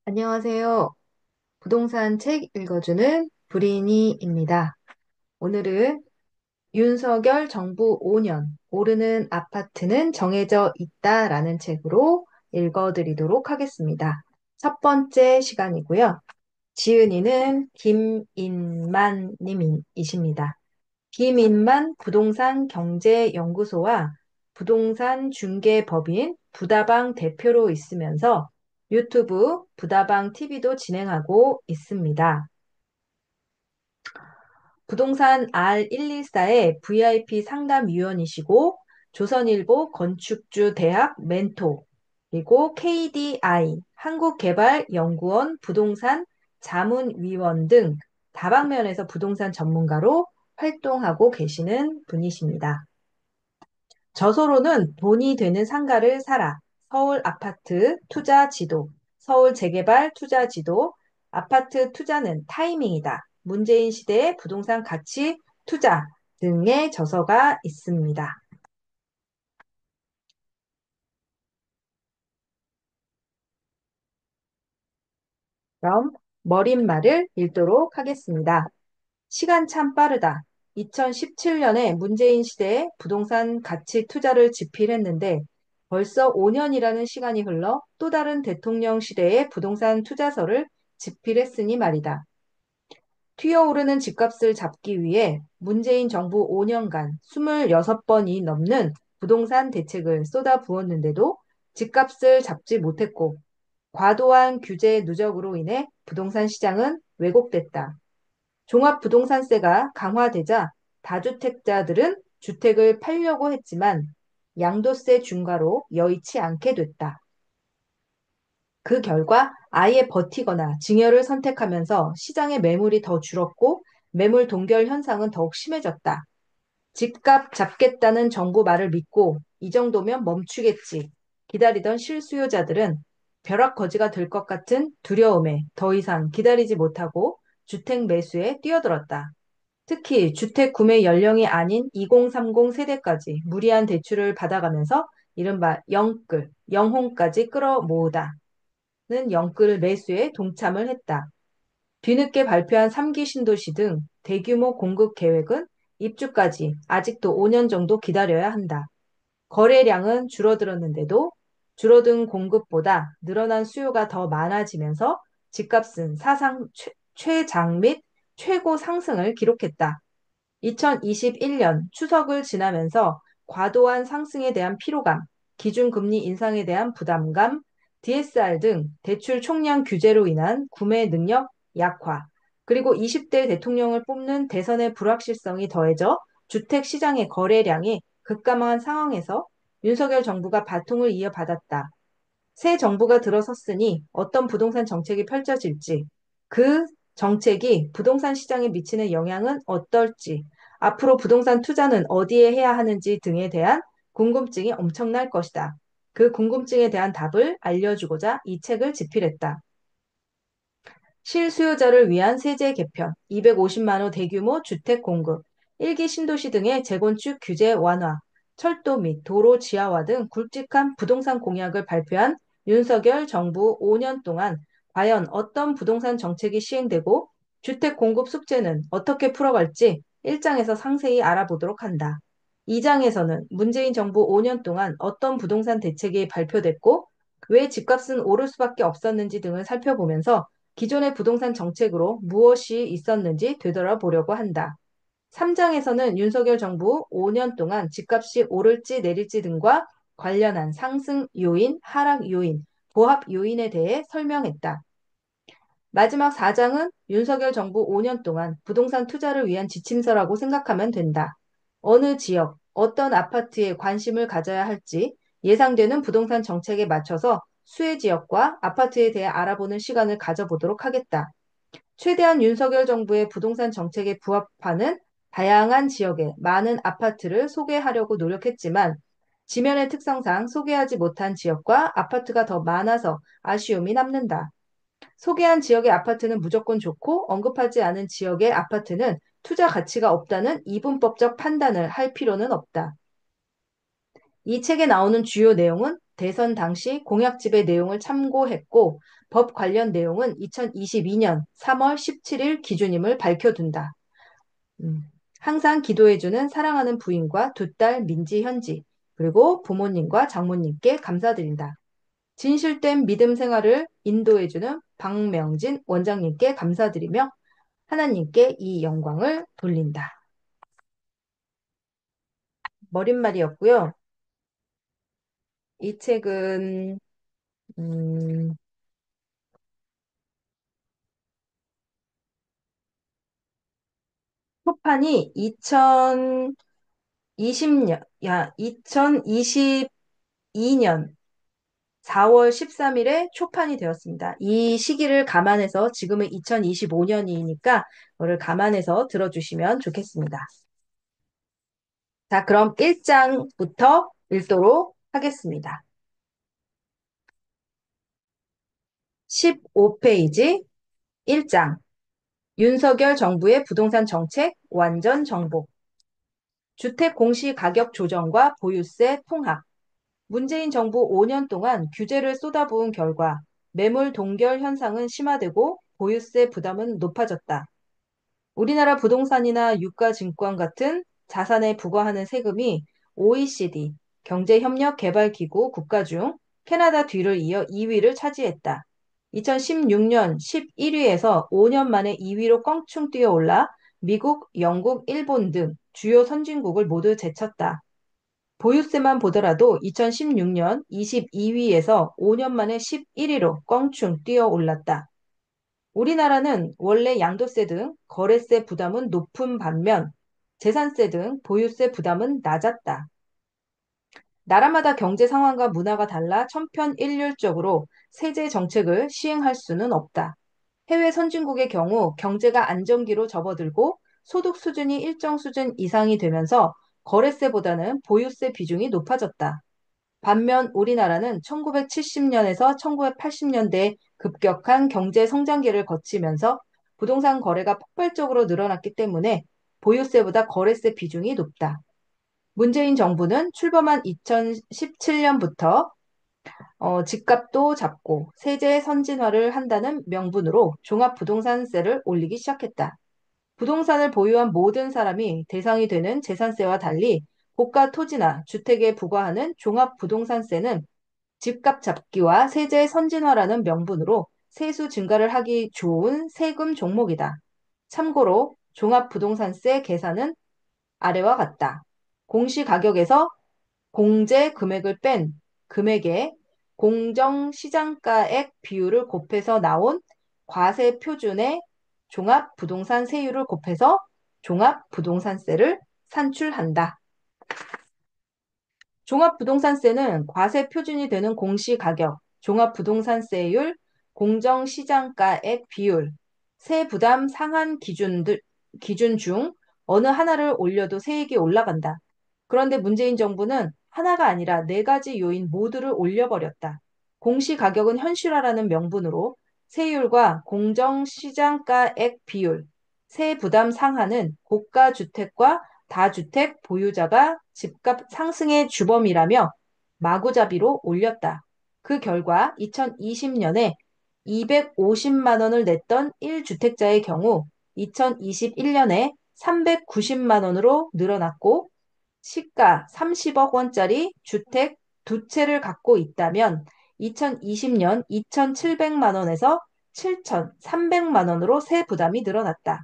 안녕하세요. 부동산 책 읽어주는 브리니입니다. 오늘은 윤석열 정부 5년, 오르는 아파트는 정해져 있다라는 책으로 읽어드리도록 하겠습니다. 첫 번째 시간이고요. 지은이는 김인만 님이십니다. 김인만 부동산 경제연구소와 부동산 중개법인 부다방 대표로 있으면서 유튜브 부다방 TV도 진행하고 있습니다. 부동산 R114의 VIP 상담위원이시고 조선일보 건축주 대학 멘토, 그리고 KDI 한국개발연구원 부동산 자문위원 등 다방면에서 부동산 전문가로 활동하고 계시는 분이십니다. 저서로는 돈이 되는 상가를 사라, 서울 아파트 투자 지도, 서울 재개발 투자 지도, 아파트 투자는 타이밍이다, 문재인 시대의 부동산 가치 투자 등의 저서가 있습니다. 그럼 머릿말을 읽도록 하겠습니다. 시간 참 빠르다. 2017년에 문재인 시대에 부동산 가치 투자를 집필했는데 벌써 5년이라는 시간이 흘러 또 다른 대통령 시대의 부동산 투자서를 집필했으니 말이다. 튀어오르는 집값을 잡기 위해 문재인 정부 5년간 26번이 넘는 부동산 대책을 쏟아부었는데도 집값을 잡지 못했고 과도한 규제 누적으로 인해 부동산 시장은 왜곡됐다. 종합부동산세가 강화되자 다주택자들은 주택을 팔려고 했지만 양도세 중과로 여의치 않게 됐다. 그 결과 아예 버티거나 증여를 선택하면서 시장의 매물이 더 줄었고 매물 동결 현상은 더욱 심해졌다. 집값 잡겠다는 정부 말을 믿고 이 정도면 멈추겠지 기다리던 실수요자들은 벼락거지가 될 것 같은 두려움에 더 이상 기다리지 못하고 주택 매수에 뛰어들었다. 특히 주택 구매 연령이 아닌 2030 세대까지 무리한 대출을 받아가면서 이른바 영끌, 영혼까지 끌어모으다는 영끌 매수에 동참을 했다. 뒤늦게 발표한 3기 신도시 등 대규모 공급 계획은 입주까지 아직도 5년 정도 기다려야 한다. 거래량은 줄어들었는데도 줄어든 공급보다 늘어난 수요가 더 많아지면서 집값은 사상 최장 및 최고 상승을 기록했다. 2021년 추석을 지나면서 과도한 상승에 대한 피로감, 기준금리 인상에 대한 부담감, DSR 등 대출 총량 규제로 인한 구매 능력 약화, 그리고 20대 대통령을 뽑는 대선의 불확실성이 더해져 주택 시장의 거래량이 급감한 상황에서 윤석열 정부가 바통을 이어받았다. 새 정부가 들어섰으니 어떤 부동산 정책이 펼쳐질지, 그 정책이 부동산 시장에 미치는 영향은 어떨지, 앞으로 부동산 투자는 어디에 해야 하는지 등에 대한 궁금증이 엄청날 것이다. 그 궁금증에 대한 답을 알려주고자 이 책을 집필했다. 실수요자를 위한 세제 개편, 250만 호 대규모 주택 공급, 일기 신도시 등의 재건축 규제 완화, 철도 및 도로 지하화 등 굵직한 부동산 공약을 발표한 윤석열 정부 5년 동안 과연 어떤 부동산 정책이 시행되고 주택 공급 숙제는 어떻게 풀어갈지 1장에서 상세히 알아보도록 한다. 2장에서는 문재인 정부 5년 동안 어떤 부동산 대책이 발표됐고 왜 집값은 오를 수밖에 없었는지 등을 살펴보면서 기존의 부동산 정책으로 무엇이 있었는지 되돌아보려고 한다. 3장에서는 윤석열 정부 5년 동안 집값이 오를지 내릴지 등과 관련한 상승 요인, 하락 요인, 보합 요인에 대해 설명했다. 마지막 4장은 윤석열 정부 5년 동안 부동산 투자를 위한 지침서라고 생각하면 된다. 어느 지역, 어떤 아파트에 관심을 가져야 할지 예상되는 부동산 정책에 맞춰서 수혜 지역과 아파트에 대해 알아보는 시간을 가져보도록 하겠다. 최대한 윤석열 정부의 부동산 정책에 부합하는 다양한 지역의 많은 아파트를 소개하려고 노력했지만 지면의 특성상 소개하지 못한 지역과 아파트가 더 많아서 아쉬움이 남는다. 소개한 지역의 아파트는 무조건 좋고 언급하지 않은 지역의 아파트는 투자 가치가 없다는 이분법적 판단을 할 필요는 없다. 이 책에 나오는 주요 내용은 대선 당시 공약집의 내용을 참고했고 법 관련 내용은 2022년 3월 17일 기준임을 밝혀둔다. 음, 항상 기도해주는 사랑하는 부인과 두 딸 민지, 현지, 그리고 부모님과 장모님께 감사드린다. 진실된 믿음 생활을 인도해주는 박명진 원장님께 감사드리며 하나님께 이 영광을 돌린다. 머릿말이었고요. 이 책은 음, 초판이 2022년 4월 13일에 초판이 되었습니다. 이 시기를 감안해서 지금은 2025년이니까 그거를 감안해서 들어주시면 좋겠습니다. 자, 그럼 1장부터 읽도록 하겠습니다. 15페이지 1장 윤석열 정부의 부동산 정책 완전 정복 주택 공시 가격 조정과 보유세 통합 문재인 정부 5년 동안 규제를 쏟아부은 결과 매물 동결 현상은 심화되고 보유세 부담은 높아졌다. 우리나라 부동산이나 유가증권 같은 자산에 부과하는 세금이 OECD 경제협력개발기구 국가 중 캐나다 뒤를 이어 2위를 차지했다. 2016년 11위에서 5년 만에 2위로 껑충 뛰어올라 미국, 영국, 일본 등 주요 선진국을 모두 제쳤다. 보유세만 보더라도 2016년 22위에서 5년 만에 11위로 껑충 뛰어올랐다. 우리나라는 원래 양도세 등 거래세 부담은 높은 반면 재산세 등 보유세 부담은 낮았다. 나라마다 경제 상황과 문화가 달라 천편일률적으로 세제 정책을 시행할 수는 없다. 해외 선진국의 경우 경제가 안정기로 접어들고 소득 수준이 일정 수준 이상이 되면서 거래세보다는 보유세 비중이 높아졌다. 반면 우리나라는 1970년에서 1980년대에 급격한 경제 성장기를 거치면서 부동산 거래가 폭발적으로 늘어났기 때문에 보유세보다 거래세 비중이 높다. 문재인 정부는 출범한 2017년부터 집값도 잡고 세제 선진화를 한다는 명분으로 종합부동산세를 올리기 시작했다. 부동산을 보유한 모든 사람이 대상이 되는 재산세와 달리 고가 토지나 주택에 부과하는 종합부동산세는 집값 잡기와 세제 선진화라는 명분으로 세수 증가를 하기 좋은 세금 종목이다. 참고로 종합부동산세 계산은 아래와 같다. 공시가격에서 공제 금액을 뺀 금액에 공정시장가액 비율을 곱해서 나온 과세 표준의 종합부동산 세율을 곱해서 종합부동산세를 산출한다. 종합부동산세는 과세 표준이 되는 공시가격, 종합부동산세율, 공정시장가액 비율, 세부담 상한 기준 중 어느 하나를 올려도 세액이 올라간다. 그런데 문재인 정부는 하나가 아니라 네 가지 요인 모두를 올려버렸다. 공시가격은 현실화라는 명분으로 세율과 공정시장가액 비율, 세부담 상한은 고가주택과 다주택 보유자가 집값 상승의 주범이라며 마구잡이로 올렸다. 그 결과 2020년에 250만 원을 냈던 1주택자의 경우 2021년에 390만 원으로 늘어났고 시가 30억 원짜리 주택 두 채를 갖고 있다면 2020년 2,700만 원에서 7,300만 원으로 세 부담이 늘어났다.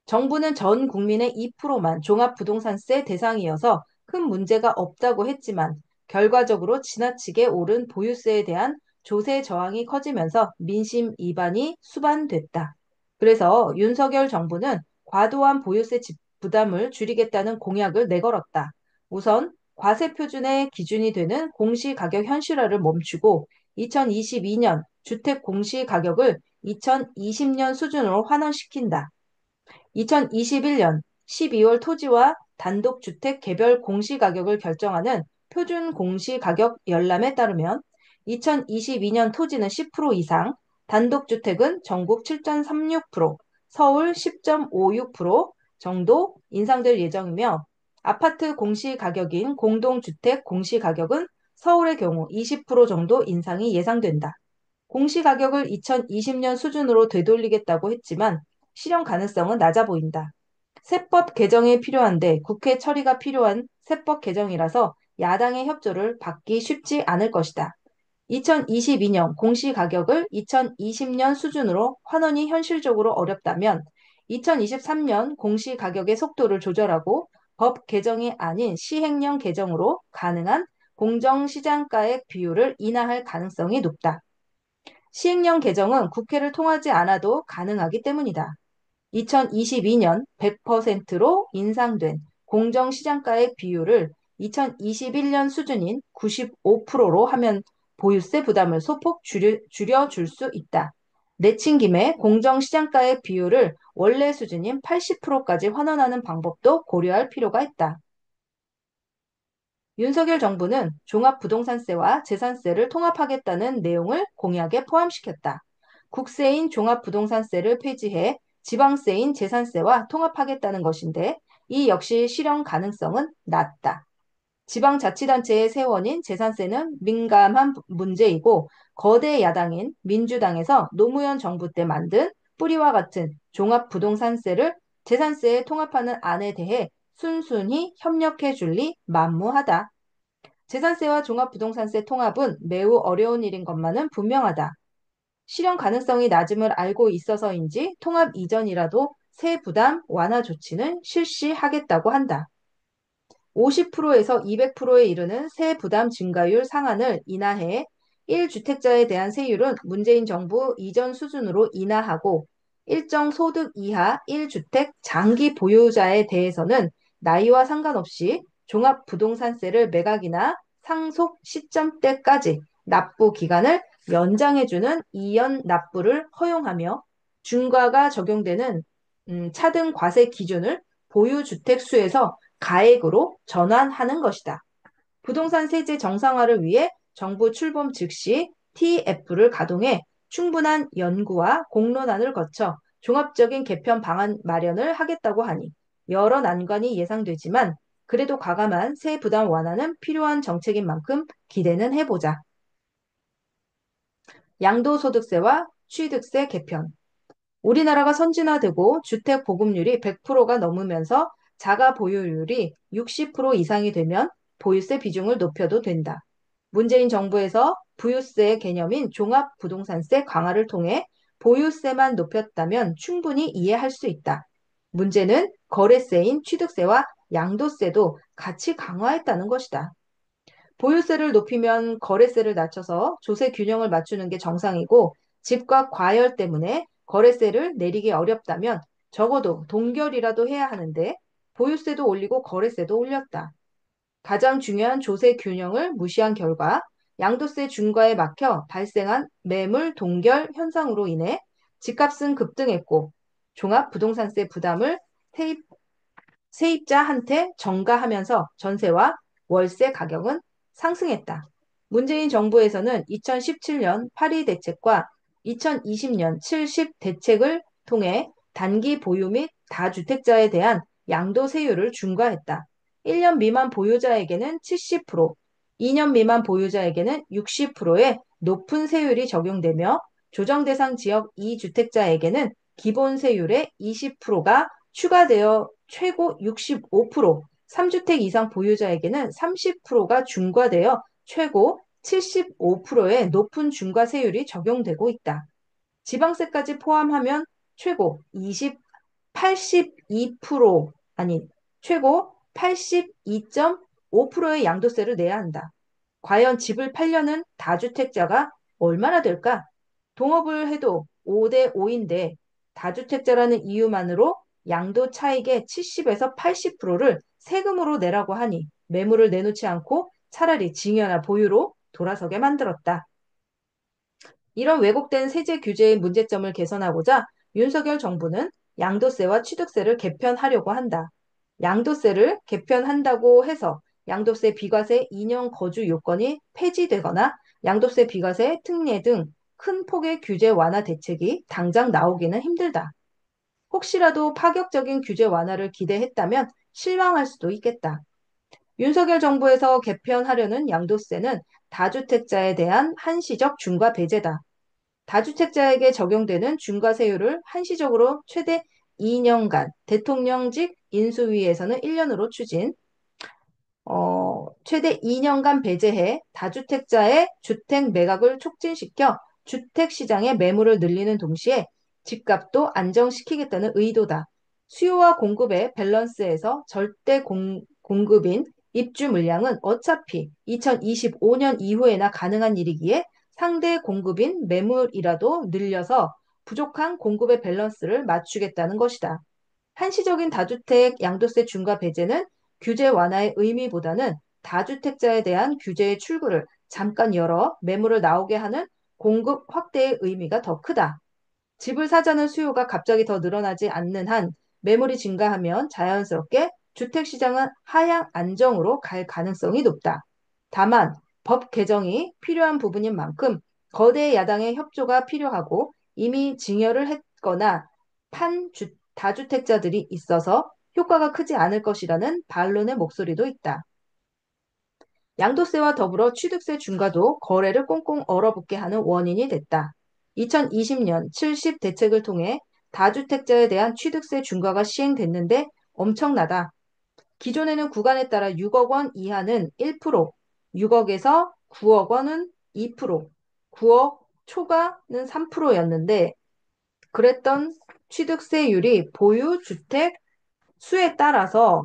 정부는 전 국민의 2%만 종합부동산세 대상이어서 큰 문제가 없다고 했지만 결과적으로 지나치게 오른 보유세에 대한 조세 저항이 커지면서 민심 이반이 수반됐다. 그래서 윤석열 정부는 과도한 보유세 부담을 줄이겠다는 공약을 내걸었다. 우선 과세 표준의 기준이 되는 공시가격 현실화를 멈추고 2022년 주택 공시가격을 2020년 수준으로 환원시킨다. 2021년 12월 토지와 단독주택 개별 공시가격을 결정하는 표준 공시가격 열람에 따르면 2022년 토지는 10% 이상, 단독주택은 전국 7.36%, 서울 10.56% 정도 인상될 예정이며 아파트 공시가격인 공동주택 공시가격은 서울의 경우 20% 정도 인상이 예상된다. 공시가격을 2020년 수준으로 되돌리겠다고 했지만 실현 가능성은 낮아 보인다. 세법 개정이 필요한데 국회 처리가 필요한 세법 개정이라서 야당의 협조를 받기 쉽지 않을 것이다. 2022년 공시가격을 2020년 수준으로 환원이 현실적으로 어렵다면 2023년 공시가격의 속도를 조절하고 법 개정이 아닌 시행령 개정으로 가능한 공정시장가액 비율을 인하할 가능성이 높다. 시행령 개정은 국회를 통하지 않아도 가능하기 때문이다. 2022년 100%로 인상된 공정시장가액 비율을 2021년 수준인 95%로 하면 보유세 부담을 소폭 줄여줄 수 있다. 내친 김에 공정시장가액 비율을 원래 수준인 80%까지 환원하는 방법도 고려할 필요가 있다. 윤석열 정부는 종합부동산세와 재산세를 통합하겠다는 내용을 공약에 포함시켰다. 국세인 종합부동산세를 폐지해 지방세인 재산세와 통합하겠다는 것인데 이 역시 실현 가능성은 낮다. 지방자치단체의 세원인 재산세는 민감한 문제이고 거대 야당인 민주당에서 노무현 정부 때 만든 뿌리와 같은 종합부동산세를 재산세에 통합하는 안에 대해 순순히 협력해 줄 리 만무하다. 재산세와 종합부동산세 통합은 매우 어려운 일인 것만은 분명하다. 실현 가능성이 낮음을 알고 있어서인지 통합 이전이라도 세 부담 완화 조치는 실시하겠다고 한다. 50%에서 200%에 이르는 세 부담 증가율 상한을 인하해 1주택자에 대한 세율은 문재인 정부 이전 수준으로 인하하고 일정 소득 이하 1주택 장기 보유자에 대해서는 나이와 상관없이 종합부동산세를 매각이나 상속 시점때까지 납부 기간을 연장해주는 이연 납부를 허용하며 중과가 적용되는 차등 과세 기준을 보유주택 수에서 가액으로 전환하는 것이다. 부동산 세제 정상화를 위해 정부 출범 즉시 TF를 가동해 충분한 연구와 공론화를 거쳐 종합적인 개편 방안 마련을 하겠다고 하니 여러 난관이 예상되지만 그래도 과감한 세 부담 완화는 필요한 정책인 만큼 기대는 해보자. 양도소득세와 취득세 개편. 우리나라가 선진화되고 주택 보급률이 100%가 넘으면서 자가 보유율이 60% 이상이 되면 보유세 비중을 높여도 된다. 문재인 정부에서 부유세 개념인 종합부동산세 강화를 통해 보유세만 높였다면 충분히 이해할 수 있다. 문제는 거래세인 취득세와 양도세도 같이 강화했다는 것이다. 보유세를 높이면 거래세를 낮춰서 조세 균형을 맞추는 게 정상이고 집값 과열 때문에 거래세를 내리기 어렵다면 적어도 동결이라도 해야 하는데 보유세도 올리고 거래세도 올렸다. 가장 중요한 조세 균형을 무시한 결과 양도세 중과에 막혀 발생한 매물 동결 현상으로 인해 집값은 급등했고 종합부동산세 부담을 세입자한테 전가하면서 전세와 월세 가격은 상승했다. 문재인 정부에서는 2017년 8.2 대책과 2020년 70 대책을 통해 단기 보유 및 다주택자에 대한 양도세율을 중과했다. 1년 미만 보유자에게는 70%, 2년 미만 보유자에게는 60%의 높은 세율이 적용되며 조정 대상 지역 2주택자에게는 기본 세율의 20%가 추가되어 최고 65%, 3주택 이상 보유자에게는 30%가 중과되어 최고 75%의 높은 중과세율이 적용되고 있다. 지방세까지 포함하면 최고 82% 아니 최고 82.5%의 양도세를 내야 한다. 과연 집을 팔려는 다주택자가 얼마나 될까? 동업을 해도 5대 5인데 다주택자라는 이유만으로 양도 차익의 70에서 80%를 세금으로 내라고 하니 매물을 내놓지 않고 차라리 증여나 보유로 돌아서게 만들었다. 이런 왜곡된 세제 규제의 문제점을 개선하고자 윤석열 정부는 양도세와 취득세를 개편하려고 한다. 양도세를 개편한다고 해서 양도세 비과세 2년 거주 요건이 폐지되거나 양도세 비과세 특례 등 큰 폭의 규제 완화 대책이 당장 나오기는 힘들다. 혹시라도 파격적인 규제 완화를 기대했다면 실망할 수도 있겠다. 윤석열 정부에서 개편하려는 양도세는 다주택자에 대한 한시적 중과 배제다. 다주택자에게 적용되는 중과세율을 한시적으로 최대 2년간, 대통령직 인수위에서는 1년으로 추진, 최대 2년간 배제해 다주택자의 주택 매각을 촉진시켜 주택시장의 매물을 늘리는 동시에 집값도 안정시키겠다는 의도다. 수요와 공급의 밸런스에서 절대 공급인 입주 물량은 어차피 2025년 이후에나 가능한 일이기에 상대 공급인 매물이라도 늘려서 부족한 공급의 밸런스를 맞추겠다는 것이다. 한시적인 다주택 양도세 중과 배제는 규제 완화의 의미보다는 다주택자에 대한 규제의 출구를 잠깐 열어 매물을 나오게 하는 공급 확대의 의미가 더 크다. 집을 사자는 수요가 갑자기 더 늘어나지 않는 한 매물이 증가하면 자연스럽게 주택시장은 하향 안정으로 갈 가능성이 높다. 다만 법 개정이 필요한 부분인 만큼 거대 야당의 협조가 필요하고 이미 증여를 했거나 다주택자들이 있어서 효과가 크지 않을 것이라는 반론의 목소리도 있다. 양도세와 더불어 취득세 중과도 거래를 꽁꽁 얼어붙게 하는 원인이 됐다. 2020년 70 대책을 통해 다주택자에 대한 취득세 중과가 시행됐는데 엄청나다. 기존에는 구간에 따라 6억 원 이하는 1%, 6억에서 9억 원은 2%, 9억 초과는 3%였는데 그랬던 취득세율이 보유 주택 수에 따라서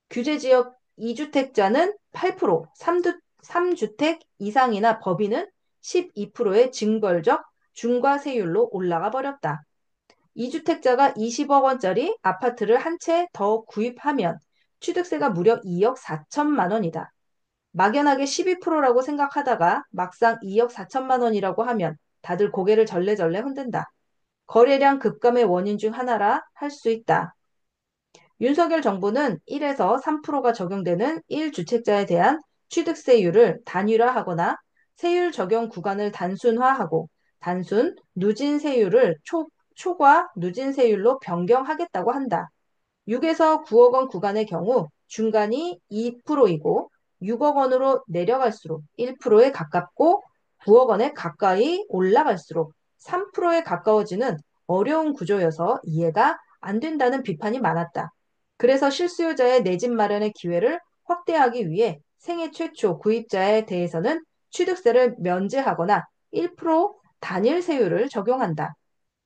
규제지역 2주택자는 8%, 3주택 이상이나 법인은 12%의 징벌적 중과세율로 올라가 버렸다. 2주택자가 20억 원짜리 아파트를 한 채 더 구입하면 취득세가 무려 2억 4천만 원이다. 막연하게 12%라고 생각하다가 막상 2억 4천만 원이라고 하면 다들 고개를 절레절레 흔든다. 거래량 급감의 원인 중 하나라 할 수 있다. 윤석열 정부는 1에서 3%가 적용되는 1주택자에 대한 취득세율을 단일화하거나 세율 적용 구간을 단순화하고 단순 누진세율을 초과 누진세율로 변경하겠다고 한다. 6에서 9억 원 구간의 경우 중간이 2%이고 6억 원으로 내려갈수록 1%에 가깝고 9억 원에 가까이 올라갈수록 3%에 가까워지는 어려운 구조여서 이해가 안 된다는 비판이 많았다. 그래서 실수요자의 내 집 마련의 기회를 확대하기 위해 생애 최초 구입자에 대해서는 취득세를 면제하거나 1% 단일 세율을 적용한다.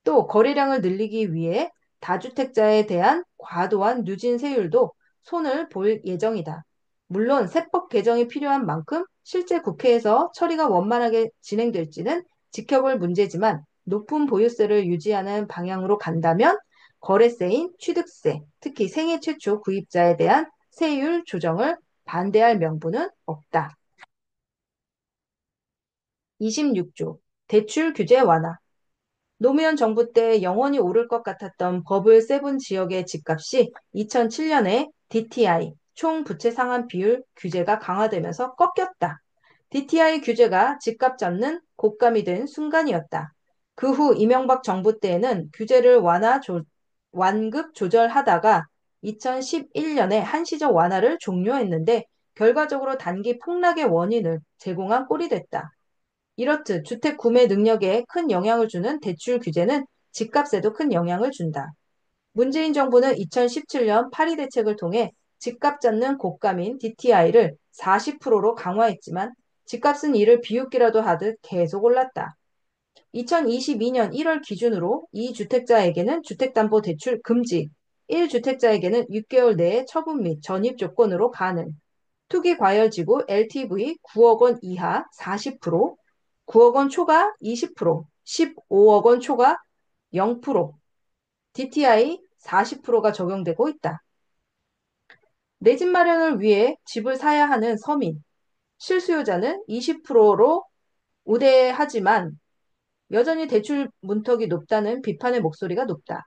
또 거래량을 늘리기 위해 다주택자에 대한 과도한 누진 세율도 손을 볼 예정이다. 물론 세법 개정이 필요한 만큼 실제 국회에서 처리가 원만하게 진행될지는 지켜볼 문제지만 높은 보유세를 유지하는 방향으로 간다면 거래세인 취득세, 특히 생애 최초 구입자에 대한 세율 조정을 반대할 명분은 없다. 26조 대출 규제 완화. 노무현 정부 때 영원히 오를 것 같았던 버블 세븐 지역의 집값이 2007년에 DTI, 총 부채 상환 비율 규제가 강화되면서 꺾였다. DTI 규제가 집값 잡는 곶감이 된 순간이었다. 그 후 이명박 정부 때에는 규제를 완급 조절하다가 2011년에 한시적 완화를 종료했는데 결과적으로 단기 폭락의 원인을 제공한 꼴이 됐다. 이렇듯 주택 구매 능력에 큰 영향을 주는 대출 규제는 집값에도 큰 영향을 준다. 문재인 정부는 2017년 파리 대책을 통해 집값 잡는 곶감인 DTI를 40%로 강화했지만 집값은 이를 비웃기라도 하듯 계속 올랐다. 2022년 1월 기준으로 2주택자에게는 주택담보대출 금지, 1주택자에게는 6개월 내에 처분 및 전입 조건으로 가능, 투기과열지구 LTV 9억 원 이하 40%, 9억 원 초과 20%, 15억 원 초과 0%, DTI 40%가 적용되고 있다. 내 집 마련을 위해 집을 사야 하는 서민, 실수요자는 20%로 우대하지만 여전히 대출 문턱이 높다는 비판의 목소리가 높다.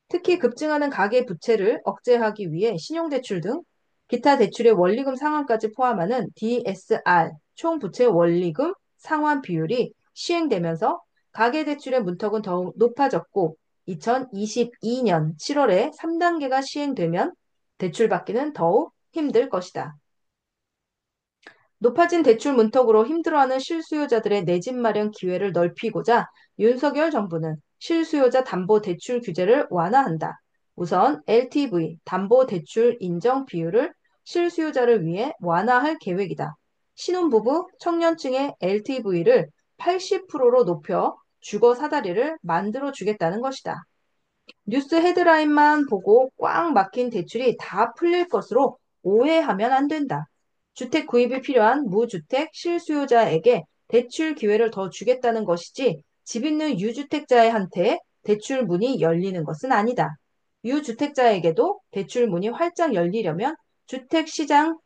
특히 급증하는 가계 부채를 억제하기 위해 신용대출 등 기타 대출의 원리금 상환까지 포함하는 DSR, 총부채 원리금 상환 비율이 시행되면서 가계대출의 문턱은 더욱 높아졌고 2022년 7월에 3단계가 시행되면 대출받기는 더욱 힘들 것이다. 높아진 대출 문턱으로 힘들어하는 실수요자들의 내 집 마련 기회를 넓히고자 윤석열 정부는 실수요자 담보 대출 규제를 완화한다. 우선 LTV 담보 대출 인정 비율을 실수요자를 위해 완화할 계획이다. 신혼부부, 청년층의 LTV를 80%로 높여 주거 사다리를 만들어 주겠다는 것이다. 뉴스 헤드라인만 보고 꽉 막힌 대출이 다 풀릴 것으로 오해하면 안 된다. 주택 구입이 필요한 무주택 실수요자에게 대출 기회를 더 주겠다는 것이지 집 있는 유주택자한테 대출 문이 열리는 것은 아니다. 유주택자에게도 대출 문이 활짝 열리려면 주택 시장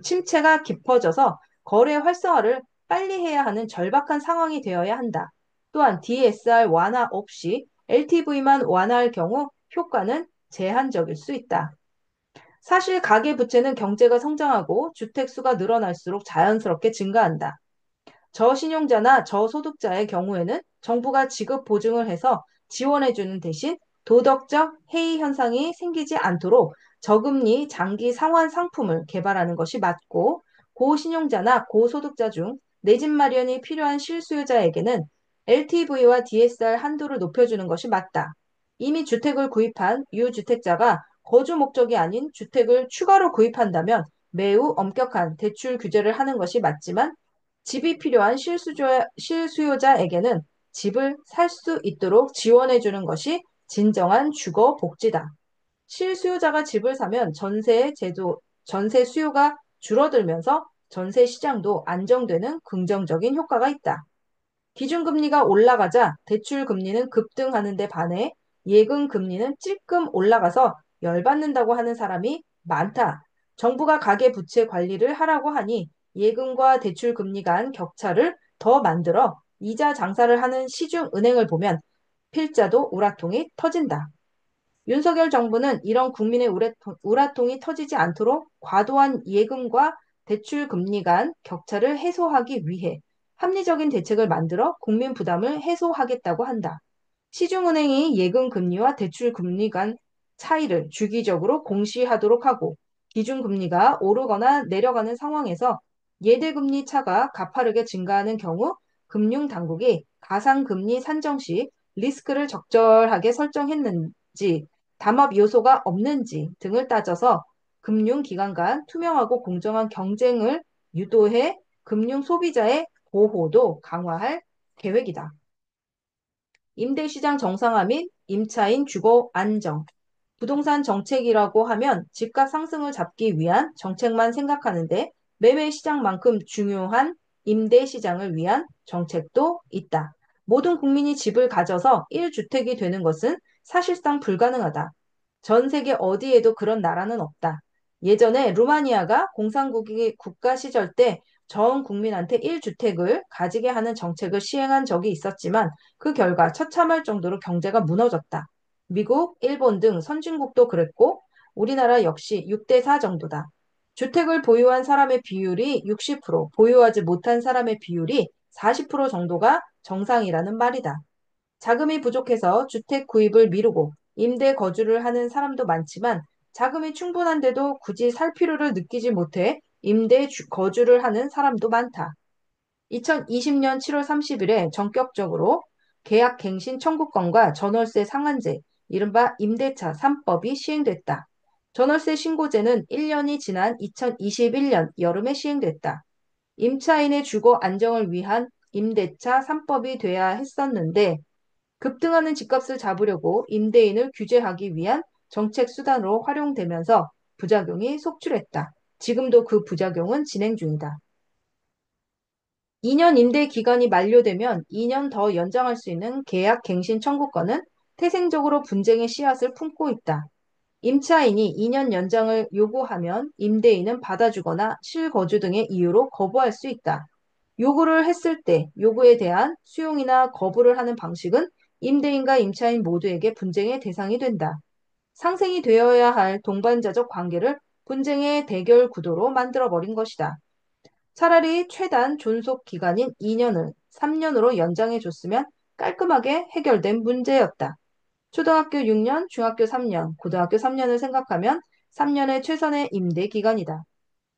침체가 깊어져서 거래 활성화를 빨리 해야 하는 절박한 상황이 되어야 한다. 또한 DSR 완화 없이 LTV만 완화할 경우 효과는 제한적일 수 있다. 사실 가계부채는 경제가 성장하고 주택수가 늘어날수록 자연스럽게 증가한다. 저신용자나 저소득자의 경우에는 정부가 지급 보증을 해서 지원해주는 대신 도덕적 해이 현상이 생기지 않도록 저금리 장기 상환 상품을 개발하는 것이 맞고 고신용자나 고소득자 중 내 집 마련이 필요한 실수요자에게는 LTV와 DSR 한도를 높여주는 것이 맞다. 이미 주택을 구입한 유주택자가 거주 목적이 아닌 주택을 추가로 구입한다면 매우 엄격한 대출 규제를 하는 것이 맞지만 집이 필요한 실수요자에게는 집을 살 수 있도록 지원해 주는 것이 진정한 주거 복지다. 실수요자가 집을 사면 전세 수요가 줄어들면서 전세 시장도 안정되는 긍정적인 효과가 있다. 기준금리가 올라가자 대출금리는 급등하는 데 반해 예금금리는 찔끔 올라가서 열받는다고 하는 사람이 많다. 정부가 가계부채 관리를 하라고 하니 예금과 대출금리 간 격차를 더 만들어 이자 장사를 하는 시중은행을 보면 필자도 우라통이 터진다. 윤석열 정부는 이런 국민의 우라통이 터지지 않도록 과도한 예금과 대출 금리 간 격차를 해소하기 위해 합리적인 대책을 만들어 국민 부담을 해소하겠다고 한다. 시중은행이 예금 금리와 대출 금리 간 차이를 주기적으로 공시하도록 하고 기준금리가 오르거나 내려가는 상황에서 예대금리 차가 가파르게 증가하는 경우 금융당국이 가상금리 산정 시 리스크를 적절하게 설정했는지 담합 요소가 없는지 등을 따져서 금융기관 간 투명하고 공정한 경쟁을 유도해 금융 소비자의 보호도 강화할 계획이다. 임대시장 정상화 및 임차인 주거 안정. 부동산 정책이라고 하면 집값 상승을 잡기 위한 정책만 생각하는데 매매 시장만큼 중요한 임대 시장을 위한 정책도 있다. 모든 국민이 집을 가져서 1주택이 되는 것은 사실상 불가능하다. 전 세계 어디에도 그런 나라는 없다. 예전에 루마니아가 공산국이 국가 시절 때 전 국민한테 1주택을 가지게 하는 정책을 시행한 적이 있었지만 그 결과 처참할 정도로 경제가 무너졌다. 미국, 일본 등 선진국도 그랬고 우리나라 역시 6대4 정도다. 주택을 보유한 사람의 비율이 60%, 보유하지 못한 사람의 비율이 40% 정도가 정상이라는 말이다. 자금이 부족해서 주택 구입을 미루고 임대 거주를 하는 사람도 많지만 자금이 충분한데도 굳이 살 필요를 느끼지 못해 거주를 하는 사람도 많다. 2020년 7월 30일에 전격적으로 계약갱신 청구권과 전월세 상한제, 이른바 임대차 3법이 시행됐다. 전월세 신고제는 1년이 지난 2021년 여름에 시행됐다. 임차인의 주거 안정을 위한 임대차 3법이 돼야 했었는데 급등하는 집값을 잡으려고 임대인을 규제하기 위한 정책 수단으로 활용되면서 부작용이 속출했다. 지금도 그 부작용은 진행 중이다. 2년 임대 기간이 만료되면 2년 더 연장할 수 있는 계약 갱신 청구권은 태생적으로 분쟁의 씨앗을 품고 있다. 임차인이 2년 연장을 요구하면 임대인은 받아주거나 실거주 등의 이유로 거부할 수 있다. 요구를 했을 때 요구에 대한 수용이나 거부를 하는 방식은 임대인과 임차인 모두에게 분쟁의 대상이 된다. 상생이 되어야 할 동반자적 관계를 분쟁의 대결 구도로 만들어버린 것이다. 차라리 최단 존속 기간인 2년을 3년으로 연장해줬으면 깔끔하게 해결된 문제였다. 초등학교 6년, 중학교 3년, 고등학교 3년을 생각하면 3년의 최선의 임대 기간이다.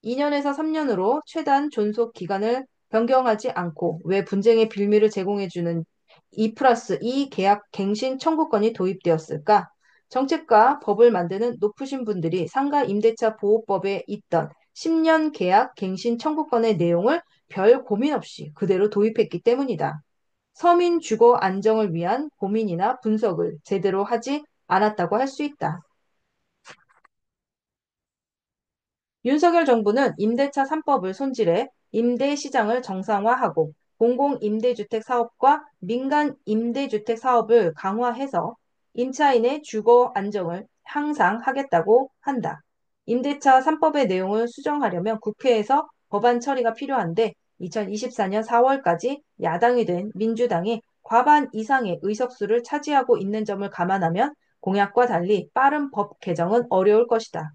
2년에서 3년으로 최단 존속 기간을 변경하지 않고 외 분쟁의 빌미를 제공해주는 2 플러스 2 계약 갱신 청구권이 도입되었을까? 정책과 법을 만드는 높으신 분들이 상가 임대차 보호법에 있던 10년 계약 갱신 청구권의 내용을 별 고민 없이 그대로 도입했기 때문이다. 서민 주거 안정을 위한 고민이나 분석을 제대로 하지 않았다고 할 수 있다. 윤석열 정부는 임대차 3법을 손질해 임대 시장을 정상화하고 공공임대주택 사업과 민간 임대주택 사업을 강화해서 임차인의 주거 안정을 향상하겠다고 한다. 임대차 3법의 내용을 수정하려면 국회에서 법안 처리가 필요한데 2024년 4월까지 야당이 된 민주당이 과반 이상의 의석수를 차지하고 있는 점을 감안하면 공약과 달리 빠른 법 개정은 어려울 것이다.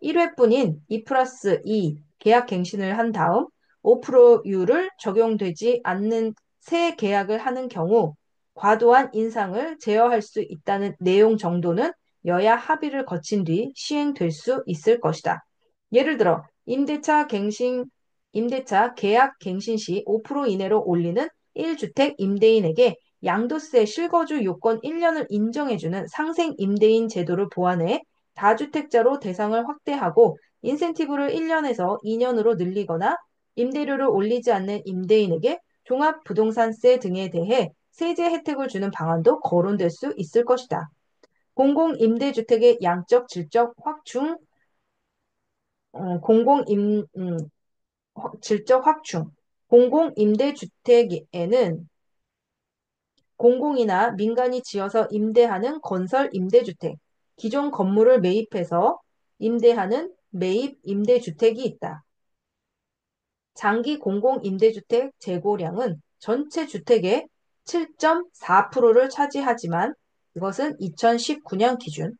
1회뿐인 2 플러스 2 계약 갱신을 한 다음 5%율을 적용되지 않는 새 계약을 하는 경우 과도한 인상을 제어할 수 있다는 내용 정도는 여야 합의를 거친 뒤 시행될 수 있을 것이다. 예를 들어 임대차 계약 갱신 시 5% 이내로 올리는 1주택 임대인에게 양도세 실거주 요건 1년을 인정해주는 상생 임대인 제도를 보완해 다주택자로 대상을 확대하고 인센티브를 1년에서 2년으로 늘리거나 임대료를 올리지 않는 임대인에게 종합부동산세 등에 대해 세제 혜택을 주는 방안도 거론될 수 있을 것이다. 공공임대주택의 양적 질적 확충, 공공임, 질적 확충. 공공임대주택에는 공공이나 민간이 지어서 임대하는 건설 임대주택, 기존 건물을 매입해서 임대하는 매입 임대주택이 있다. 장기 공공임대주택 재고량은 전체 주택의 7.4%를 차지하지만 이것은 2019년 기준.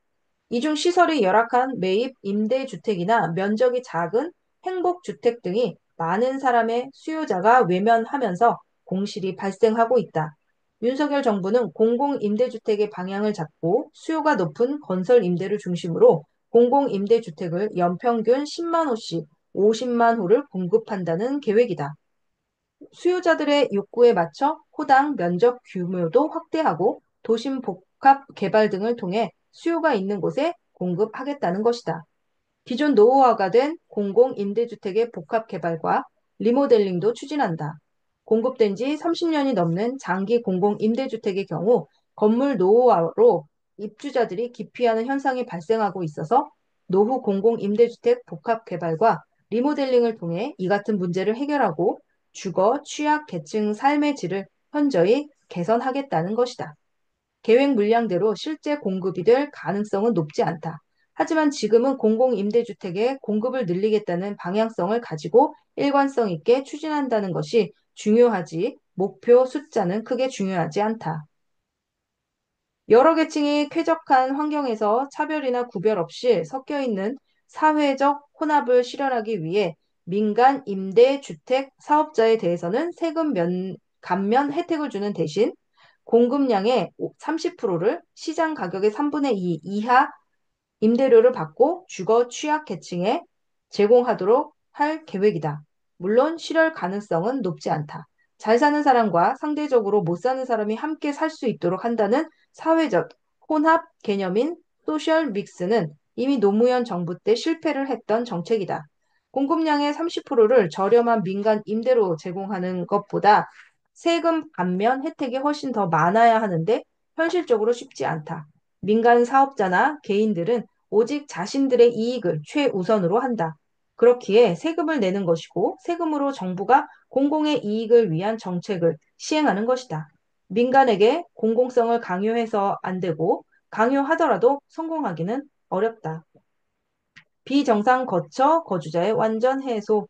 이 중 시설이 열악한 매입 임대주택이나 면적이 작은 행복주택 등이 많은 사람의 수요자가 외면하면서 공실이 발생하고 있다. 윤석열 정부는 공공임대주택의 방향을 잡고 수요가 높은 건설 임대를 중심으로 공공임대주택을 연평균 10만 호씩 50만 호를 공급한다는 계획이다. 수요자들의 욕구에 맞춰 호당 면적 규모도 확대하고 도심 복합 개발 등을 통해 수요가 있는 곳에 공급하겠다는 것이다. 기존 노후화가 된 공공임대주택의 복합 개발과 리모델링도 추진한다. 공급된 지 30년이 넘는 장기 공공임대주택의 경우 건물 노후화로 입주자들이 기피하는 현상이 발생하고 있어서 노후 공공임대주택 복합 개발과 리모델링을 통해 이 같은 문제를 해결하고 주거 취약 계층 삶의 질을 현저히 개선하겠다는 것이다. 계획 물량대로 실제 공급이 될 가능성은 높지 않다. 하지만 지금은 공공임대주택의 공급을 늘리겠다는 방향성을 가지고 일관성 있게 추진한다는 것이 중요하지 목표 숫자는 크게 중요하지 않다. 여러 계층이 쾌적한 환경에서 차별이나 구별 없이 섞여 있는 사회적 혼합을 실현하기 위해 민간 임대주택 사업자에 대해서는 감면 혜택을 주는 대신 공급량의 30%를 시장 가격의 3분의 2 이하 임대료를 받고 주거 취약 계층에 제공하도록 할 계획이다. 물론 실현 가능성은 높지 않다. 잘 사는 사람과 상대적으로 못 사는 사람이 함께 살 수 있도록 한다는 사회적 혼합 개념인 소셜 믹스는 이미 노무현 정부 때 실패를 했던 정책이다. 공급량의 30%를 저렴한 민간 임대로 제공하는 것보다 세금 감면 혜택이 훨씬 더 많아야 하는데 현실적으로 쉽지 않다. 민간 사업자나 개인들은 오직 자신들의 이익을 최우선으로 한다. 그렇기에 세금을 내는 것이고 세금으로 정부가 공공의 이익을 위한 정책을 시행하는 것이다. 민간에게 공공성을 강요해서 안 되고 강요하더라도 성공하기는 어렵다. 비정상 거처 거주자의 완전 해소.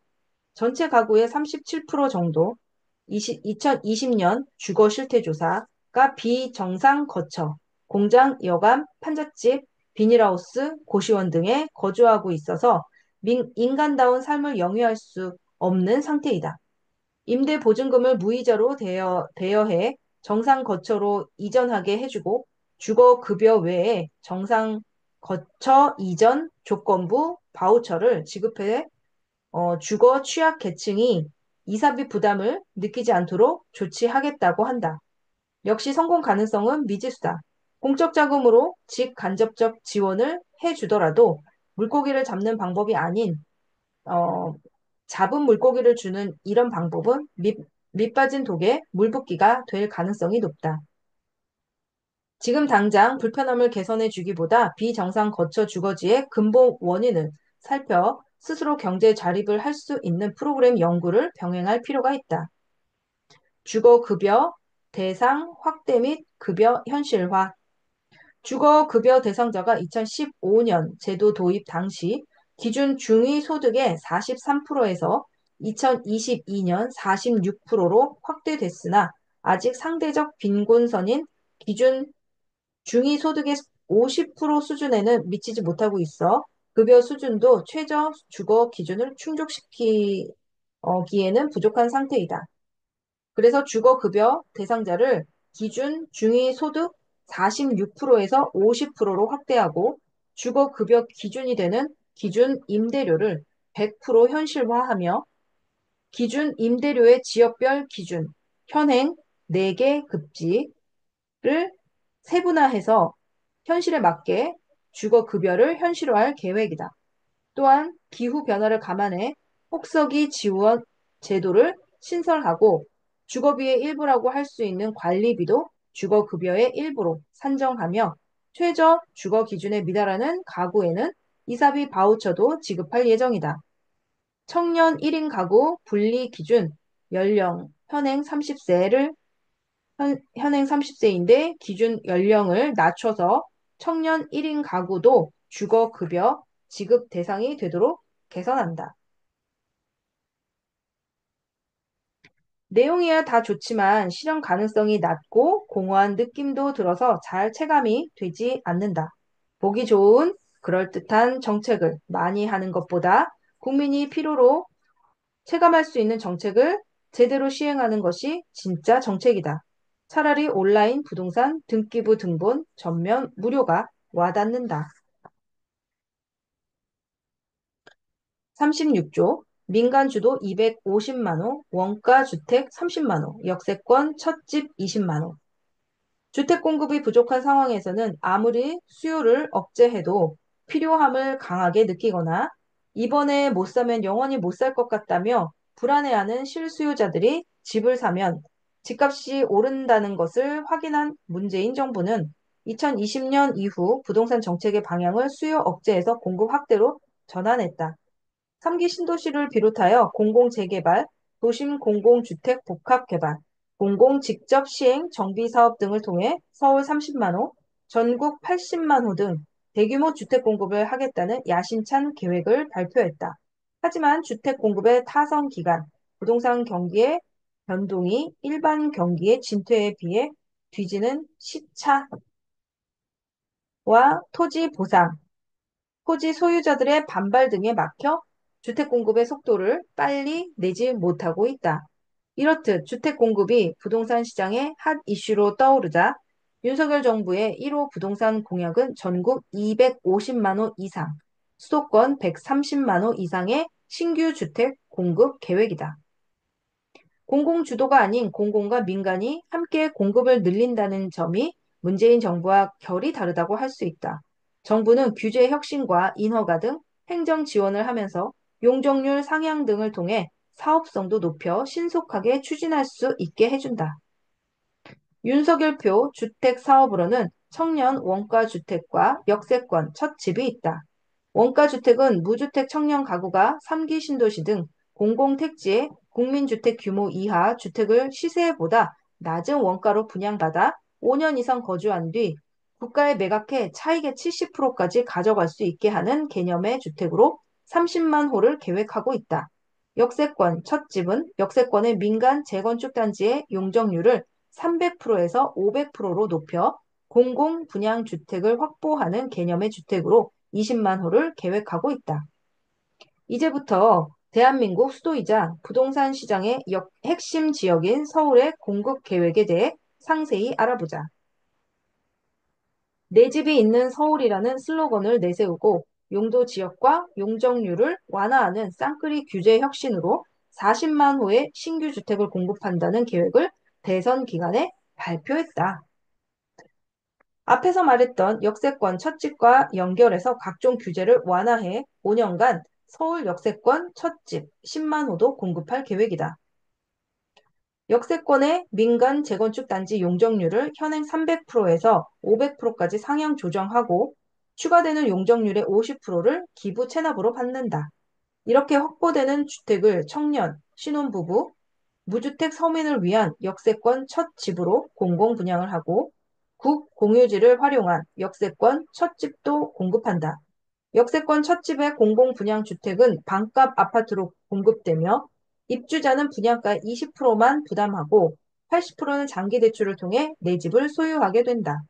전체 가구의 37% 정도, 2020년 주거 실태 조사가 비정상 거처, 공장, 여감, 판잣집, 비닐하우스, 고시원 등에 거주하고 있어서 인간다운 삶을 영위할 수 없는 상태이다. 임대 보증금을 무이자로 대여해 정상 거처로 이전하게 해주고 주거 급여 외에 정상 거처 이전 조건부 바우처를 지급해 주거 취약 계층이 이사비 부담을 느끼지 않도록 조치하겠다고 한다. 역시 성공 가능성은 미지수다. 공적 자금으로 직간접적 지원을 해주더라도 물고기를 잡는 방법이 아닌 어, 잡은 물고기를 주는 이런 방법은 밑 빠진 독에 물 붓기가 될 가능성이 높다. 지금 당장 불편함을 개선해 주기보다 비정상 거처 주거지의 근본 원인을 살펴 스스로 경제 자립을 할 수 있는 프로그램 연구를 병행할 필요가 있다. 주거급여 대상 확대 및 급여 현실화. 주거급여 대상자가 2015년 제도 도입 당시 기준 중위소득의 43%에서 2022년 46%로 확대됐으나 아직 상대적 빈곤선인 기준 중위소득의 50% 수준에는 미치지 못하고 있어 급여 수준도 최저 주거 기준을 충족시키기에는 부족한 상태이다. 그래서 주거급여 대상자를 기준 중위소득 46%에서 50%로 확대하고 주거급여 기준이 되는 기준 임대료를 100% 현실화하며 기준 임대료의 지역별 기준, 현행 4개 급지를 세분화해서 현실에 맞게 주거급여를 현실화할 계획이다. 또한 기후 변화를 감안해 혹서기 지원 제도를 신설하고 주거비의 일부라고 할 수 있는 관리비도 주거급여의 일부로 산정하며 최저 주거 기준에 미달하는 가구에는 이사비 바우처도 지급할 예정이다. 청년 1인 가구 분리 기준 연령 현행 30세를 현행 30세인데 기준 연령을 낮춰서 청년 1인 가구도 주거급여 지급 대상이 되도록 개선한다. 내용이야 다 좋지만 실현 가능성이 낮고 공허한 느낌도 들어서 잘 체감이 되지 않는다. 보기 좋은 그럴듯한 정책을 많이 하는 것보다 국민이 필요로 체감할 수 있는 정책을 제대로 시행하는 것이 진짜 정책이다. 차라리 온라인 부동산 등기부 등본 전면 무료가 와닿는다. 36조 민간주도 250만 호, 원가주택 30만 호, 역세권 첫집 20만 호. 주택 공급이 부족한 상황에서는 아무리 수요를 억제해도 필요함을 강하게 느끼거나 이번에 못 사면 영원히 못 살 것 같다며 불안해하는 실수요자들이 집을 사면 집값이 오른다는 것을 확인한 문재인 정부는 2020년 이후 부동산 정책의 방향을 수요 억제에서 공급 확대로 전환했다. 3기 신도시를 비롯하여 공공재개발, 도심 공공주택 복합개발, 공공 직접 시행 정비 사업 등을 통해 서울 30만 호, 전국 80만 호 등 대규모 주택 공급을 하겠다는 야심찬 계획을 발표했다. 하지만 주택 공급의 타선 기간, 부동산 경기의 변동이 일반 경기의 진퇴에 비해 뒤지는 시차와 토지 보상, 토지 소유자들의 반발 등에 막혀 주택 공급의 속도를 빨리 내지 못하고 있다. 이렇듯 주택 공급이 부동산 시장의 핫 이슈로 떠오르자 윤석열 정부의 1호 부동산 공약은 전국 250만 호 이상, 수도권 130만 호 이상의 신규 주택 공급 계획이다. 공공주도가 아닌 공공과 민간이 함께 공급을 늘린다는 점이 문재인 정부와 결이 다르다고 할 수 있다. 정부는 규제 혁신과 인허가 등 행정 지원을 하면서 용적률 상향 등을 통해 사업성도 높여 신속하게 추진할 수 있게 해준다. 윤석열표 주택사업으로는 청년 원가주택과 역세권 첫 집이 있다. 원가주택은 무주택 청년 가구가 3기 신도시 등 공공택지의 국민주택 규모 이하 주택을 시세보다 낮은 원가로 분양받아 5년 이상 거주한 뒤 국가에 매각해 차익의 70%까지 가져갈 수 있게 하는 개념의 주택으로 30만 호를 계획하고 있다. 역세권 첫 집은 역세권의 민간 재건축 단지의 용적률을 300%에서 500%로 높여 공공 분양 주택을 확보하는 개념의 주택으로 20만 호를 계획하고 있다. 이제부터 대한민국 수도이자 부동산 시장의 핵심 지역인 서울의 공급 계획에 대해 상세히 알아보자. 내 집이 있는 서울이라는 슬로건을 내세우고 용도 지역과 용적률을 완화하는 쌍끌이 규제 혁신으로 40만 호의 신규 주택을 공급한다는 계획을 대선 기간에 발표했다. 앞에서 말했던 역세권 첫집과 연결해서 각종 규제를 완화해 5년간 서울 역세권 첫집 10만 호도 공급할 계획이다. 역세권의 민간 재건축 단지 용적률을 현행 300%에서 500%까지 상향 조정하고 추가되는 용적률의 50%를 기부 체납으로 받는다. 이렇게 확보되는 주택을 청년, 신혼부부, 무주택 서민을 위한 역세권 첫 집으로 공공 분양을 하고 국 공유지를 활용한 역세권 첫 집도 공급한다. 역세권 첫 집의 공공 분양 주택은 반값 아파트로 공급되며 입주자는 분양가의 20%만 부담하고 80%는 장기 대출을 통해 내 집을 소유하게 된다.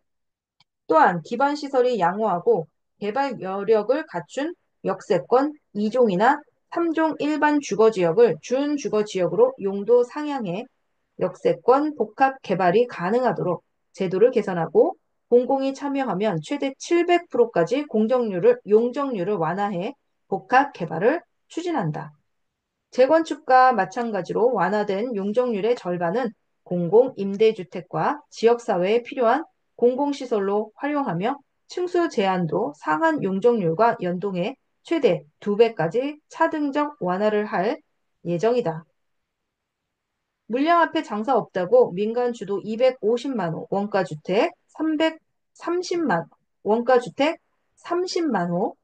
또한 기반 시설이 양호하고 개발 여력을 갖춘 역세권 2종이나 3종 일반 주거지역을 준주거지역으로 용도 상향해 역세권 복합 개발이 가능하도록 제도를 개선하고 공공이 참여하면 최대 700%까지 용적률을 완화해 복합 개발을 추진한다. 재건축과 마찬가지로 완화된 용적률의 절반은 공공임대주택과 지역사회에 필요한 공공시설로 활용하며 층수 제한도 상한 용적률과 연동해 최대 2배까지 차등적 완화를 할 예정이다. 물량 앞에 장사 없다고 민간 주도 250만 호, 원가주택 330만, 원가주택 30만 호,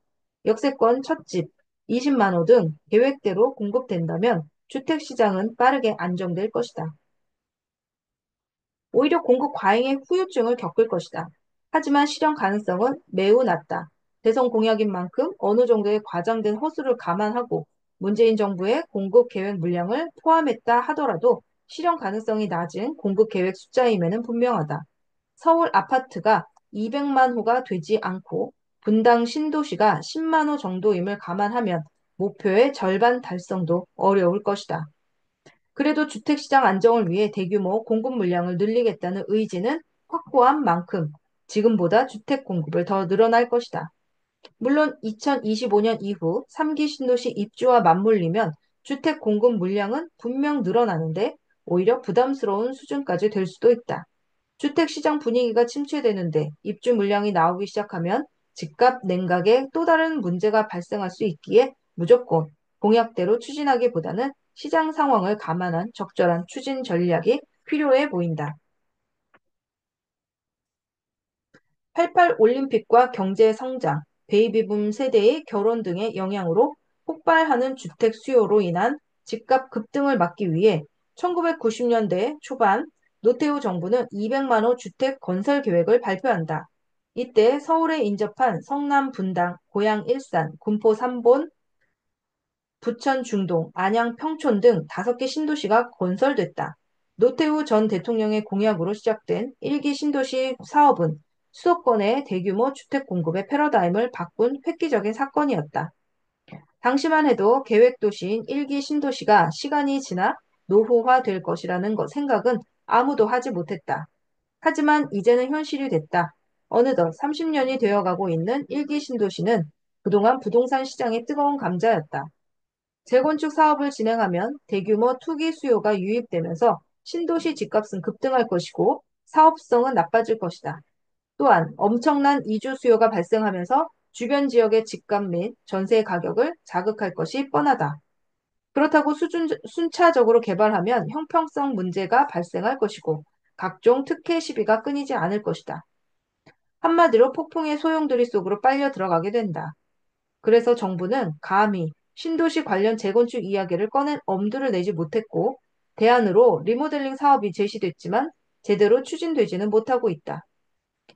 역세권 첫집 20만 호 등 계획대로 공급된다면 주택시장은 빠르게 안정될 것이다. 오히려 공급 과잉의 후유증을 겪을 것이다. 하지만 실현 가능성은 매우 낮다. 대선 공약인 만큼 어느 정도의 과장된 허수를 감안하고 문재인 정부의 공급 계획 물량을 포함했다 하더라도 실현 가능성이 낮은 공급 계획 숫자임에는 분명하다. 서울 아파트가 200만 호가 되지 않고 분당 신도시가 10만 호 정도임을 감안하면 목표의 절반 달성도 어려울 것이다. 그래도 주택시장 안정을 위해 대규모 공급 물량을 늘리겠다는 의지는 확고한 만큼 지금보다 주택 공급을 더 늘어날 것이다. 물론 2025년 이후 3기 신도시 입주와 맞물리면 주택 공급 물량은 분명 늘어나는데 오히려 부담스러운 수준까지 될 수도 있다. 주택시장 분위기가 침체되는데 입주 물량이 나오기 시작하면 집값 냉각에 또 다른 문제가 발생할 수 있기에 무조건 공약대로 추진하기보다는 시장 상황을 감안한 적절한 추진 전략이 필요해 보인다. 88 올림픽과 경제 성장, 베이비붐 세대의 결혼 등의 영향으로 폭발하는 주택 수요로 인한 집값 급등을 막기 위해 1990년대 초반 노태우 정부는 200만 호 주택 건설 계획을 발표한다. 이때 서울에 인접한 성남 분당, 고양 일산, 군포 삼본, 부천 중동, 안양 평촌 등 5개 신도시가 건설됐다. 노태우 전 대통령의 공약으로 시작된 1기 신도시 사업은 수도권의 대규모 주택 공급의 패러다임을 바꾼 획기적인 사건이었다. 당시만 해도 계획도시인 1기 신도시가 시간이 지나 노후화될 것이라는 생각은 아무도 하지 못했다. 하지만 이제는 현실이 됐다. 어느덧 30년이 되어가고 있는 1기 신도시는 그동안 부동산 시장의 뜨거운 감자였다. 재건축 사업을 진행하면 대규모 투기 수요가 유입되면서 신도시 집값은 급등할 것이고 사업성은 나빠질 것이다. 또한 엄청난 이주 수요가 발생하면서 주변 지역의 집값 및 전세 가격을 자극할 것이 뻔하다. 그렇다고 순차적으로 개발하면 형평성 문제가 발생할 것이고 각종 특혜 시비가 끊이지 않을 것이다. 한마디로 폭풍의 소용돌이 속으로 빨려 들어가게 된다. 그래서 정부는 감히 신도시 관련 재건축 이야기를 꺼낸 엄두를 내지 못했고 대안으로 리모델링 사업이 제시됐지만 제대로 추진되지는 못하고 있다.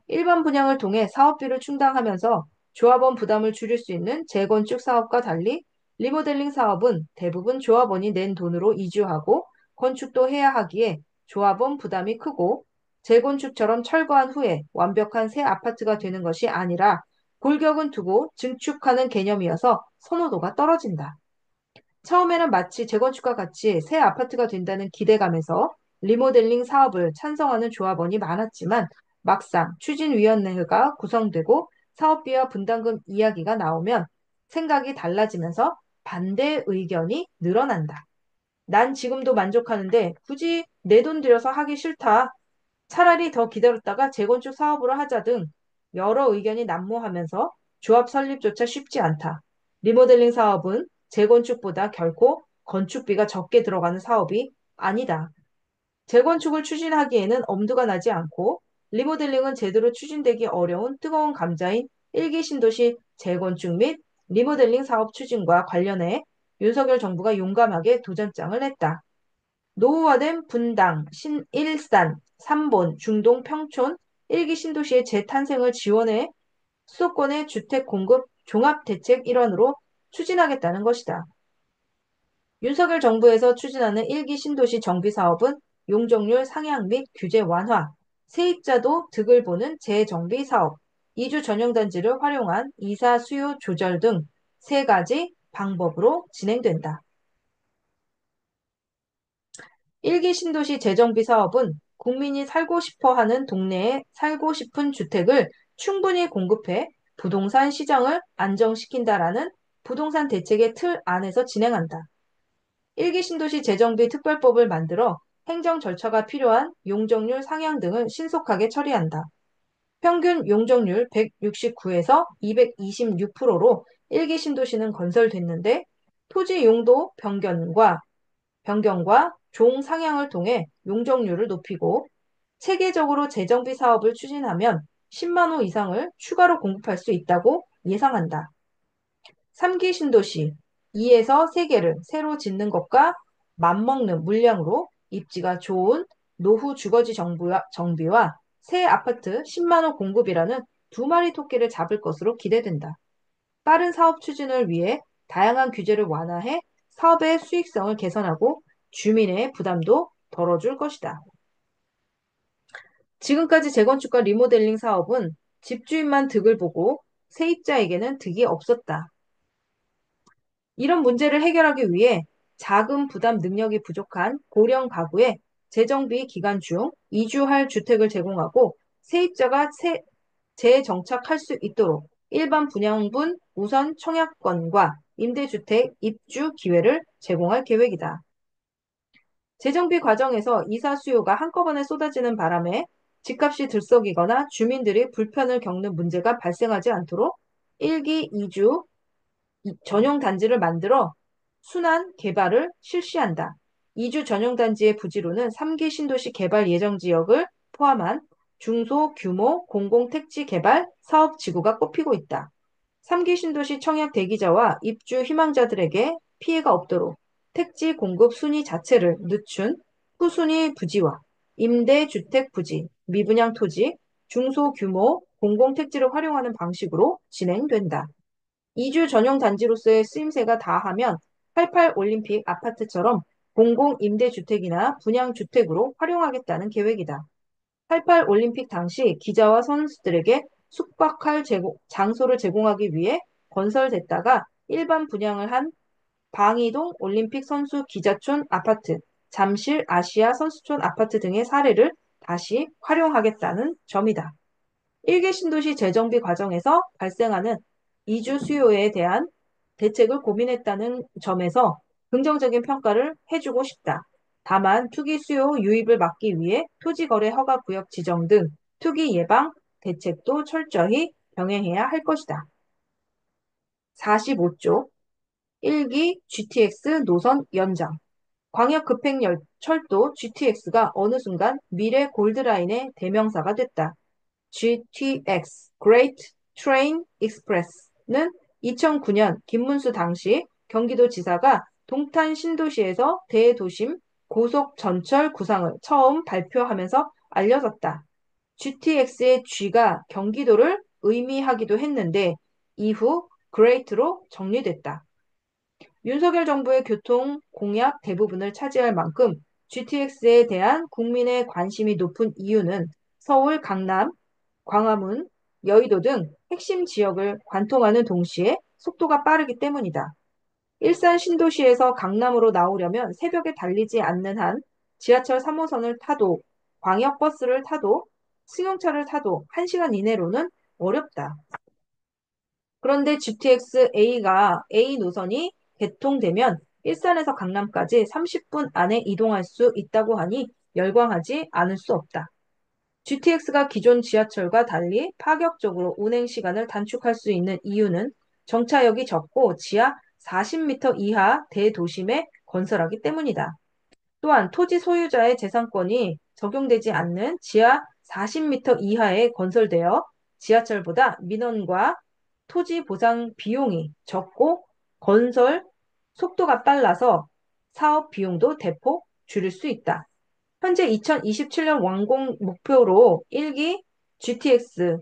일반 분양을 통해 사업비를 충당하면서 조합원 부담을 줄일 수 있는 재건축 사업과 달리 리모델링 사업은 대부분 조합원이 낸 돈으로 이주하고 건축도 해야 하기에 조합원 부담이 크고 재건축처럼 철거한 후에 완벽한 새 아파트가 되는 것이 아니라 골격은 두고 증축하는 개념이어서 선호도가 떨어진다. 처음에는 마치 재건축과 같이 새 아파트가 된다는 기대감에서 리모델링 사업을 찬성하는 조합원이 많았지만 막상 추진위원회가 구성되고 사업비와 분담금 이야기가 나오면 생각이 달라지면서 반대 의견이 늘어난다. 난 지금도 만족하는데 굳이 내 돈 들여서 하기 싫다. 차라리 더 기다렸다가 재건축 사업으로 하자 등 여러 의견이 난무하면서 조합 설립조차 쉽지 않다. 리모델링 사업은 재건축보다 결코 건축비가 적게 들어가는 사업이 아니다. 재건축을 추진하기에는 엄두가 나지 않고 리모델링은 제대로 추진되기 어려운 뜨거운 감자인 일기 신도시 재건축 및 리모델링 사업 추진과 관련해 윤석열 정부가 용감하게 도전장을 냈다. 노후화된 분당, 신일산, 삼본, 중동, 평촌, 일기 신도시의 재탄생을 지원해 수도권의 주택 공급 종합대책 일환으로 추진하겠다는 것이다. 윤석열 정부에서 추진하는 일기 신도시 정비 사업은 용적률 상향 및 규제 완화, 세입자도 득을 보는 재정비 사업, 이주 전용단지를 활용한 이사 수요 조절 등 세 가지 방법으로 진행된다. 일기 신도시 재정비 사업은 국민이 살고 싶어 하는 동네에 살고 싶은 주택을 충분히 공급해 부동산 시장을 안정시킨다라는 부동산 대책의 틀 안에서 진행한다. 일기 신도시 재정비 특별법을 만들어 행정 절차가 필요한 용적률 상향 등을 신속하게 처리한다. 평균 용적률 169에서 226%로 일기 신도시는 건설됐는데 토지 용도 변경과 종 상향을 통해 용적률을 높이고 체계적으로 재정비 사업을 추진하면 10만 호 이상을 추가로 공급할 수 있다고 예상한다. 3기 신도시 2에서 3개를 새로 짓는 것과 맞먹는 물량으로 입지가 좋은 노후 주거지 정비와 새 아파트 10만 호 공급이라는 두 마리 토끼를 잡을 것으로 기대된다. 빠른 사업 추진을 위해 다양한 규제를 완화해 사업의 수익성을 개선하고 주민의 부담도 덜어줄 것이다. 지금까지 재건축과 리모델링 사업은 집주인만 득을 보고 세입자에게는 득이 없었다. 이런 문제를 해결하기 위해 자금 부담 능력이 부족한 고령 가구에 재정비 기간 중 이주할 주택을 제공하고 세입자가 재정착할 수 있도록 일반 분양분 우선 청약권과 임대주택 입주 기회를 제공할 계획이다. 재정비 과정에서 이사 수요가 한꺼번에 쏟아지는 바람에 집값이 들썩이거나 주민들이 불편을 겪는 문제가 발생하지 않도록 1기 2주 전용 단지를 만들어 순환 개발을 실시한다. 이주 전용 단지의 부지로는 3기 신도시 개발 예정 지역을 포함한 중소규모 공공택지 개발 사업 지구가 꼽히고 있다. 3기 신도시 청약 대기자와 입주 희망자들에게 피해가 없도록 택지 공급 순위 자체를 늦춘 후순위 부지와 임대주택 부지, 미분양 토지, 중소규모 공공택지를 활용하는 방식으로 진행된다. 이주 전용 단지로서의 쓰임새가 다하면 88 올림픽 아파트처럼 공공 임대주택이나 분양주택으로 활용하겠다는 계획이다. 88 올림픽 당시 기자와 선수들에게 숙박할 장소를 제공하기 위해 건설됐다가 일반 분양을 한 방이동 올림픽 선수 기자촌 아파트, 잠실 아시아 선수촌 아파트 등의 사례를 다시 활용하겠다는 점이다. 일개 신도시 재정비 과정에서 발생하는 이주 수요에 대한 대책을 고민했다는 점에서 긍정적인 평가를 해주고 싶다. 다만 투기 수요 유입을 막기 위해 토지거래 허가 구역 지정 등 투기 예방 대책도 철저히 병행해야 할 것이다. 45조 1기 GTX 노선 연장 광역급행철도 GTX가 어느 순간 미래 골드라인의 대명사가 됐다. GTX, Great Train Express는 2009년 김문수 당시 경기도지사가 동탄 신도시에서 대도심 고속 전철 구상을 처음 발표하면서 알려졌다. GTX의 G가 경기도를 의미하기도 했는데 이후 Great로 정리됐다. 윤석열 정부의 교통 공약 대부분을 차지할 만큼 GTX에 대한 국민의 관심이 높은 이유는 서울, 강남, 광화문, 여의도 등 핵심 지역을 관통하는 동시에 속도가 빠르기 때문이다. 일산 신도시에서 강남으로 나오려면 새벽에 달리지 않는 한 지하철 3호선을 타도 광역버스를 타도 승용차를 타도 1시간 이내로는 어렵다. 그런데 GTX A 노선이 개통되면 일산에서 강남까지 30분 안에 이동할 수 있다고 하니 열광하지 않을 수 없다. GTX가 기존 지하철과 달리 파격적으로 운행 시간을 단축할 수 있는 이유는 정차역이 적고 지하 40m 이하 대도심에 건설하기 때문이다. 또한 토지 소유자의 재산권이 적용되지 않는 지하 40m 이하에 건설되어 지하철보다 민원과 토지 보상 비용이 적고 건설 속도가 빨라서 사업 비용도 대폭 줄일 수 있다. 현재 2027년 완공 목표로 1기 GTX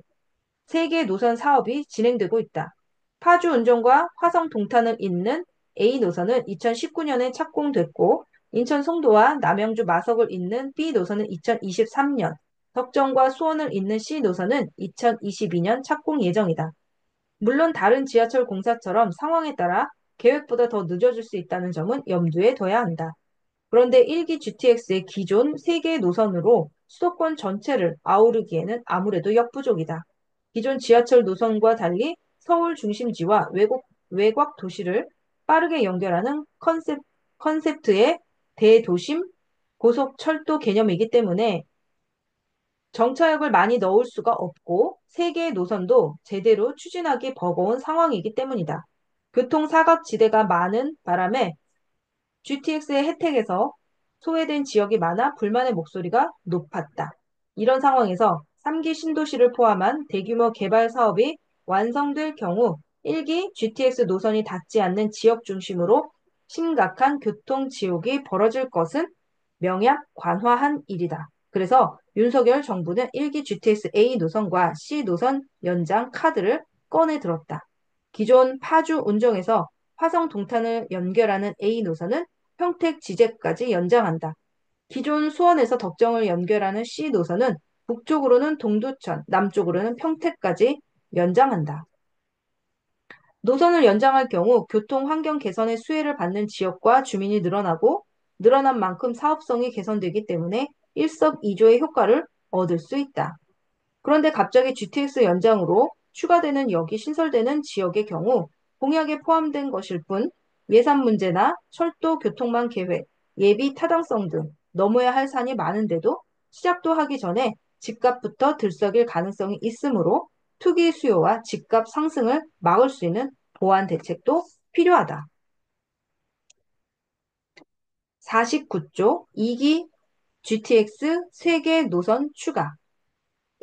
세개 노선 사업이 진행되고 있다. 파주 운정과 화성 동탄을 잇는 A 노선은 2019년에 착공됐고 인천 송도와 남양주 마석을 잇는 B 노선은 2023년, 덕정과 수원을 잇는 C 노선은 2022년 착공 예정이다. 물론 다른 지하철 공사처럼 상황에 따라 계획보다 더 늦어질 수 있다는 점은 염두에 둬야 한다. 그런데 1기 GTX의 기존 3개 노선으로 수도권 전체를 아우르기에는 아무래도 역부족이다. 기존 지하철 노선과 달리 서울 중심지와 외곽 도시를 빠르게 연결하는 컨셉트의 대도심 고속철도 개념이기 때문에 정차역을 많이 넣을 수가 없고 3개의 노선도 제대로 추진하기 버거운 상황이기 때문이다. 교통 사각지대가 많은 바람에 GTX의 혜택에서 소외된 지역이 많아 불만의 목소리가 높았다. 이런 상황에서 3기 신도시를 포함한 대규모 개발 사업이 완성될 경우 1기 GTX 노선이 닿지 않는 지역 중심으로 심각한 교통 지옥이 벌어질 것은 명약관화한 일이다. 그래서 윤석열 정부는 1기 GTX A 노선과 C 노선 연장 카드를 꺼내 들었다. 기존 파주 운정에서 화성 동탄을 연결하는 A 노선은 평택 지제까지 연장한다. 기존 수원에서 덕정을 연결하는 C 노선은 북쪽으로는 동두천, 남쪽으로는 평택까지 연장한다. 노선을 연장할 경우 교통 환경 개선의 수혜를 받는 지역과 주민이 늘어나고 늘어난 만큼 사업성이 개선되기 때문에 일석이조의 효과를 얻을 수 있다. 그런데 갑자기 GTX 연장으로 추가되는 역이 신설되는 지역의 경우 공약에 포함된 것일 뿐 예산 문제나 철도 교통망 계획, 예비 타당성 등 넘어야 할 산이 많은데도 시작도 하기 전에 집값부터 들썩일 가능성이 있으므로 투기 수요와 집값 상승을 막을 수 있는 보완 대책도 필요하다. 49조 2기 GTX 세계 노선 추가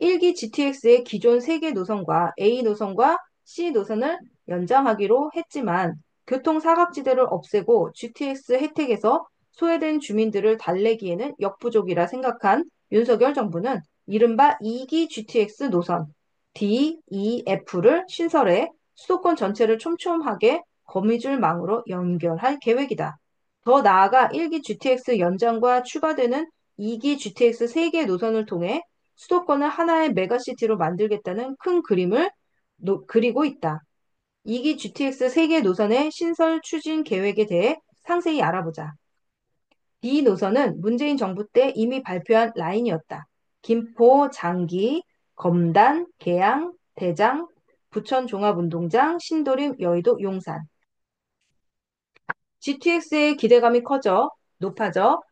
1기 GTX의 기존 3개 노선과 A 노선과 C 노선을 연장하기로 했지만 교통 사각지대를 없애고 GTX 혜택에서 소외된 주민들을 달래기에는 역부족이라 생각한 윤석열 정부는 이른바 2기 GTX 노선 DEF를 신설해 수도권 전체를 촘촘하게 거미줄망으로 연결할 계획이다. 더 나아가 1기 GTX 연장과 추가되는 2기 GTX 3개 노선을 통해 수도권을 하나의 메가시티로 만들겠다는 큰 그림을 그리고 있다. 2기 GTX 세계 노선의 신설 추진 계획에 대해 상세히 알아보자. 이 노선은 문재인 정부 때 이미 발표한 라인이었다. 김포, 장기, 검단, 계양, 대장, 부천 종합운동장, 신도림, 여의도, 용산. GTX의 기대감이 높아져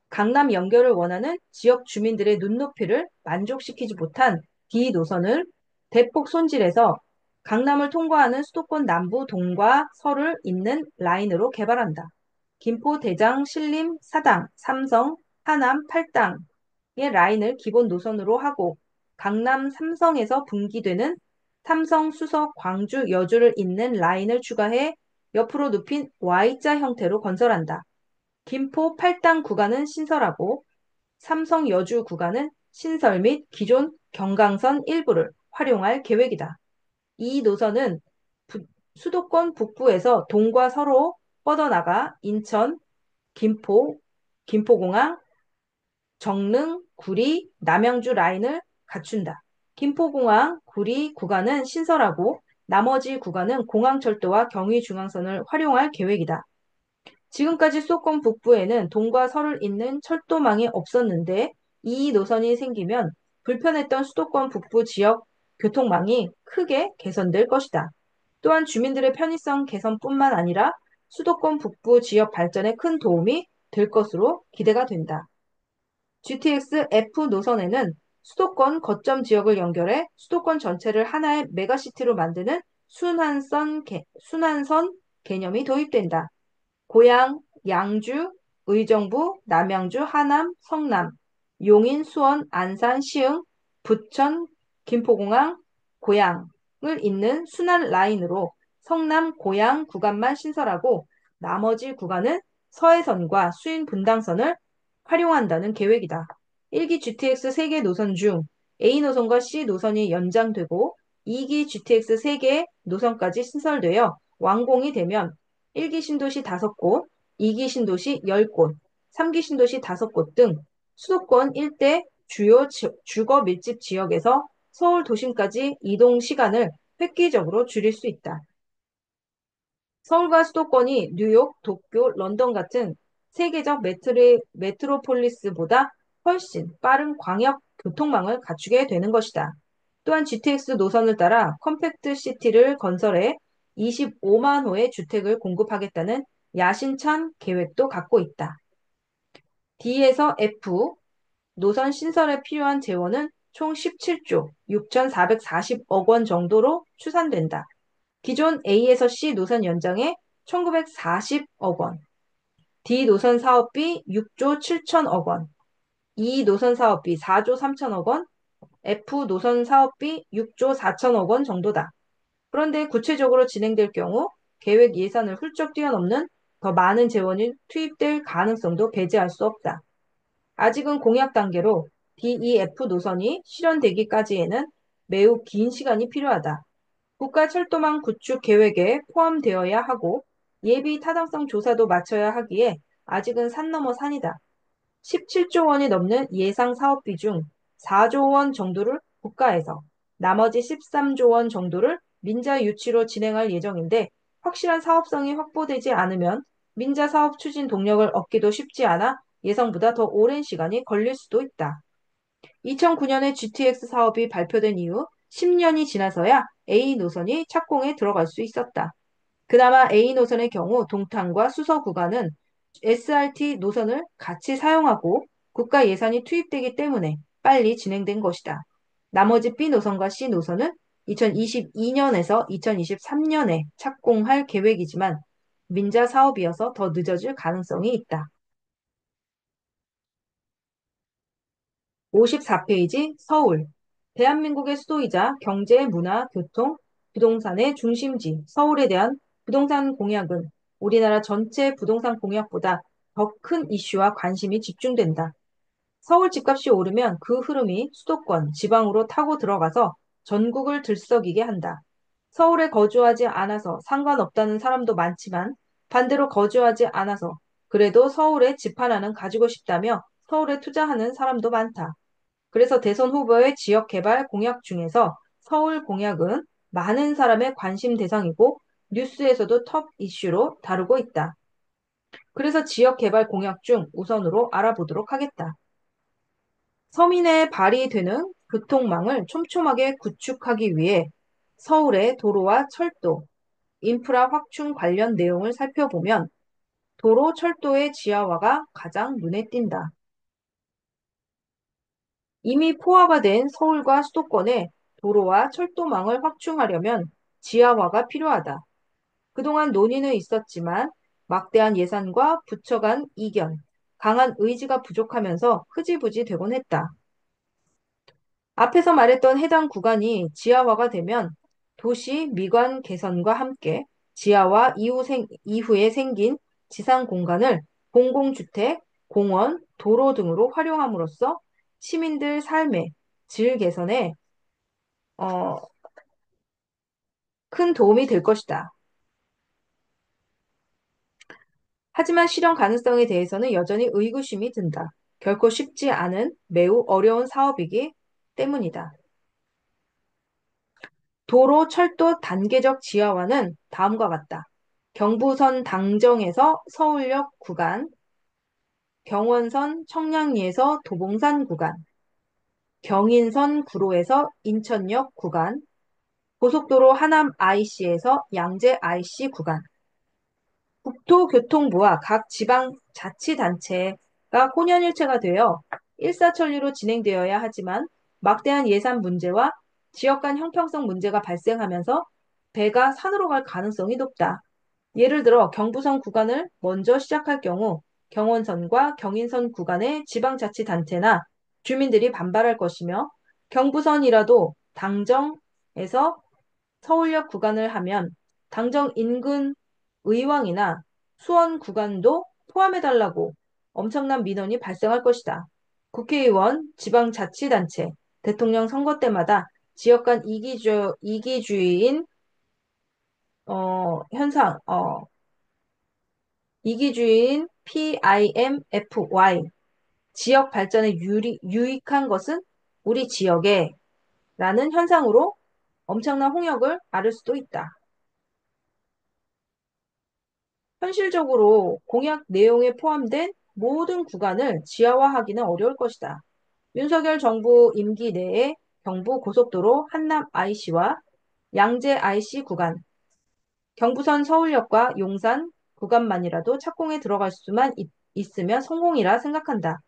강남 연결을 원하는 지역 주민들의 눈높이를 만족시키지 못한 D 노선을 대폭 손질해서 강남을 통과하는 수도권 남부 동과 서를 잇는 라인으로 개발한다. 김포, 대장, 신림, 사당, 삼성, 하남, 팔당의 라인을 기본 노선으로 하고 강남 삼성에서 분기되는 삼성, 수석, 광주, 여주를 잇는 라인을 추가해 옆으로 눕힌 Y자 형태로 건설한다. 김포 8당 구간은 신설하고 삼성 여주 구간은 신설 및 기존 경강선 일부를 활용할 계획이다. 이 노선은 수도권 북부에서 동과 서로 뻗어나가 인천, 김포, 김포공항, 정릉, 구리, 남양주 라인을 갖춘다. 김포공항, 구리 구간은 신설하고 나머지 구간은 공항철도와 경의중앙선을 활용할 계획이다. 지금까지 수도권 북부에는 동과 서를 잇는 철도망이 없었는데 이 노선이 생기면 불편했던 수도권 북부 지역 교통망이 크게 개선될 것이다. 또한 주민들의 편의성 개선뿐만 아니라 수도권 북부 지역 발전에 큰 도움이 될 것으로 기대가 된다. GTX F 노선에는 수도권 거점 지역을 연결해 수도권 전체를 하나의 메가시티로 만드는 순환선 개념이 도입된다. 고양, 양주, 의정부, 남양주, 하남, 성남, 용인, 수원, 안산, 시흥, 부천, 김포공항, 고양을 잇는 순환 라인으로 성남, 고양 구간만 신설하고 나머지 구간은 서해선과 수인 분당선을 활용한다는 계획이다. 1기 GTX 3개 노선 중 A 노선과 C 노선이 연장되고 2기 GTX 3개 노선까지 신설되어 완공이 되면 1기 신도시 5곳, 2기 신도시 10곳, 3기 신도시 5곳 등 수도권 일대 주요 주거 밀집 지역에서 서울 도심까지 이동 시간을 획기적으로 줄일 수 있다. 서울과 수도권이 뉴욕, 도쿄, 런던 같은 세계적 메트로폴리스보다 훨씬 빠른 광역 교통망을 갖추게 되는 것이다. 또한 GTX 노선을 따라 컴팩트 시티를 건설해 25만 호의 주택을 공급하겠다는 야심찬 계획도 갖고 있다. D에서 F 노선 신설에 필요한 재원은 총 17조 6,440억 원 정도로 추산된다. 기존 A에서 C 노선 연장에 1,940억 원, D 노선 사업비 6조 7천억 원, E 노선 사업비 4조 3천억 원, F 노선 사업비 6조 4천억 원 정도다. 그런데 구체적으로 진행될 경우 계획 예산을 훌쩍 뛰어넘는 더 많은 재원이 투입될 가능성도 배제할 수 없다. 아직은 공약 단계로 DEF 노선이 실현되기까지에는 매우 긴 시간이 필요하다. 국가철도망 구축 계획에 포함되어야 하고 예비 타당성 조사도 마쳐야 하기에 아직은 산 넘어 산이다. 17조 원이 넘는 예상 사업비 중 4조 원 정도를 국가에서 나머지 13조 원 정도를 민자 유치로 진행할 예정인데 확실한 사업성이 확보되지 않으면 민자 사업 추진 동력을 얻기도 쉽지 않아 예상보다 더 오랜 시간이 걸릴 수도 있다. 2009년에 GTX 사업이 발표된 이후 10년이 지나서야 A 노선이 착공에 들어갈 수 있었다. 그나마 A 노선의 경우 동탄과 수서 구간은 SRT 노선을 같이 사용하고 국가 예산이 투입되기 때문에 빨리 진행된 것이다. 나머지 B 노선과 C 노선은 2022년에서 2023년에 착공할 계획이지만 민자 사업이어서 더 늦어질 가능성이 있다. 54페이지 서울. 대한민국의 수도이자 경제, 문화, 교통, 부동산의 중심지 서울에 대한 부동산 공약은 우리나라 전체 부동산 공약보다 더 큰 이슈와 관심이 집중된다. 서울 집값이 오르면 그 흐름이 수도권, 지방으로 타고 들어가서 전국을 들썩이게 한다. 서울에 거주하지 않아서 상관없다는 사람도 많지만 반대로 거주하지 않아서 그래도 서울에 집 하나는 가지고 싶다며 서울에 투자하는 사람도 많다. 그래서 대선 후보의 지역개발 공약 중에서 서울 공약은 많은 사람의 관심 대상이고 뉴스에서도 톱 이슈로 다루고 있다. 그래서 지역개발 공약 중 우선으로 알아보도록 하겠다. 서민의 발이 되는 교통망을 촘촘하게 구축하기 위해 서울의 도로와 철도, 인프라 확충 관련 내용을 살펴보면 도로, 철도의 지하화가 가장 눈에 띈다. 이미 포화가 된 서울과 수도권에 도로와 철도망을 확충하려면 지하화가 필요하다. 그동안 논의는 있었지만 막대한 예산과 부처 간 이견, 강한 의지가 부족하면서 흐지부지 되곤 했다. 앞에서 말했던 해당 구간이 지하화가 되면 도시 미관 개선과 함께 지하화 이후에 생긴 지상 공간을 공공주택, 공원, 도로 등으로 활용함으로써 시민들 삶의 질 개선에 어, 큰 도움이 될 것이다. 하지만 실현 가능성에 대해서는 여전히 의구심이 든다. 결코 쉽지 않은 매우 어려운 사업이기 때문이다. 도로, 철도 단계적 지하화는 다음과 같다. 경부선 당정에서 서울역 구간, 경원선 청량리에서 도봉산 구간, 경인선 구로에서 인천역 구간, 고속도로 하남 IC에서 양재 IC 구간, 국토교통부와 각 지방자치단체가 혼연일체가 되어 일사천리로 진행되어야 하지만 막대한 예산 문제와 지역 간 형평성 문제가 발생하면서 배가 산으로 갈 가능성이 높다. 예를 들어 경부선 구간을 먼저 시작할 경우 경원선과 경인선 구간의 지방자치단체나 주민들이 반발할 것이며 경부선이라도 당정에서 서울역 구간을 하면 당정 인근 의왕이나 수원 구간도 포함해달라고 엄청난 민원이 발생할 것이다. 국회의원, 지방자치단체, 대통령 선거 때마다 지역 간 이기주의인 현상, 이기주의인 PIMFY, 지역 발전에 유익한 것은 우리 지역에 라는 현상으로 엄청난 홍역을 앓을 수도 있다. 현실적으로 공약 내용에 포함된 모든 구간을 지하화하기는 어려울 것이다. 윤석열 정부 임기 내에 경부 고속도로 한남 IC와 양재 IC 구간, 경부선 서울역과 용산 구간만이라도 착공에 들어갈 수만 있으면 성공이라 생각한다.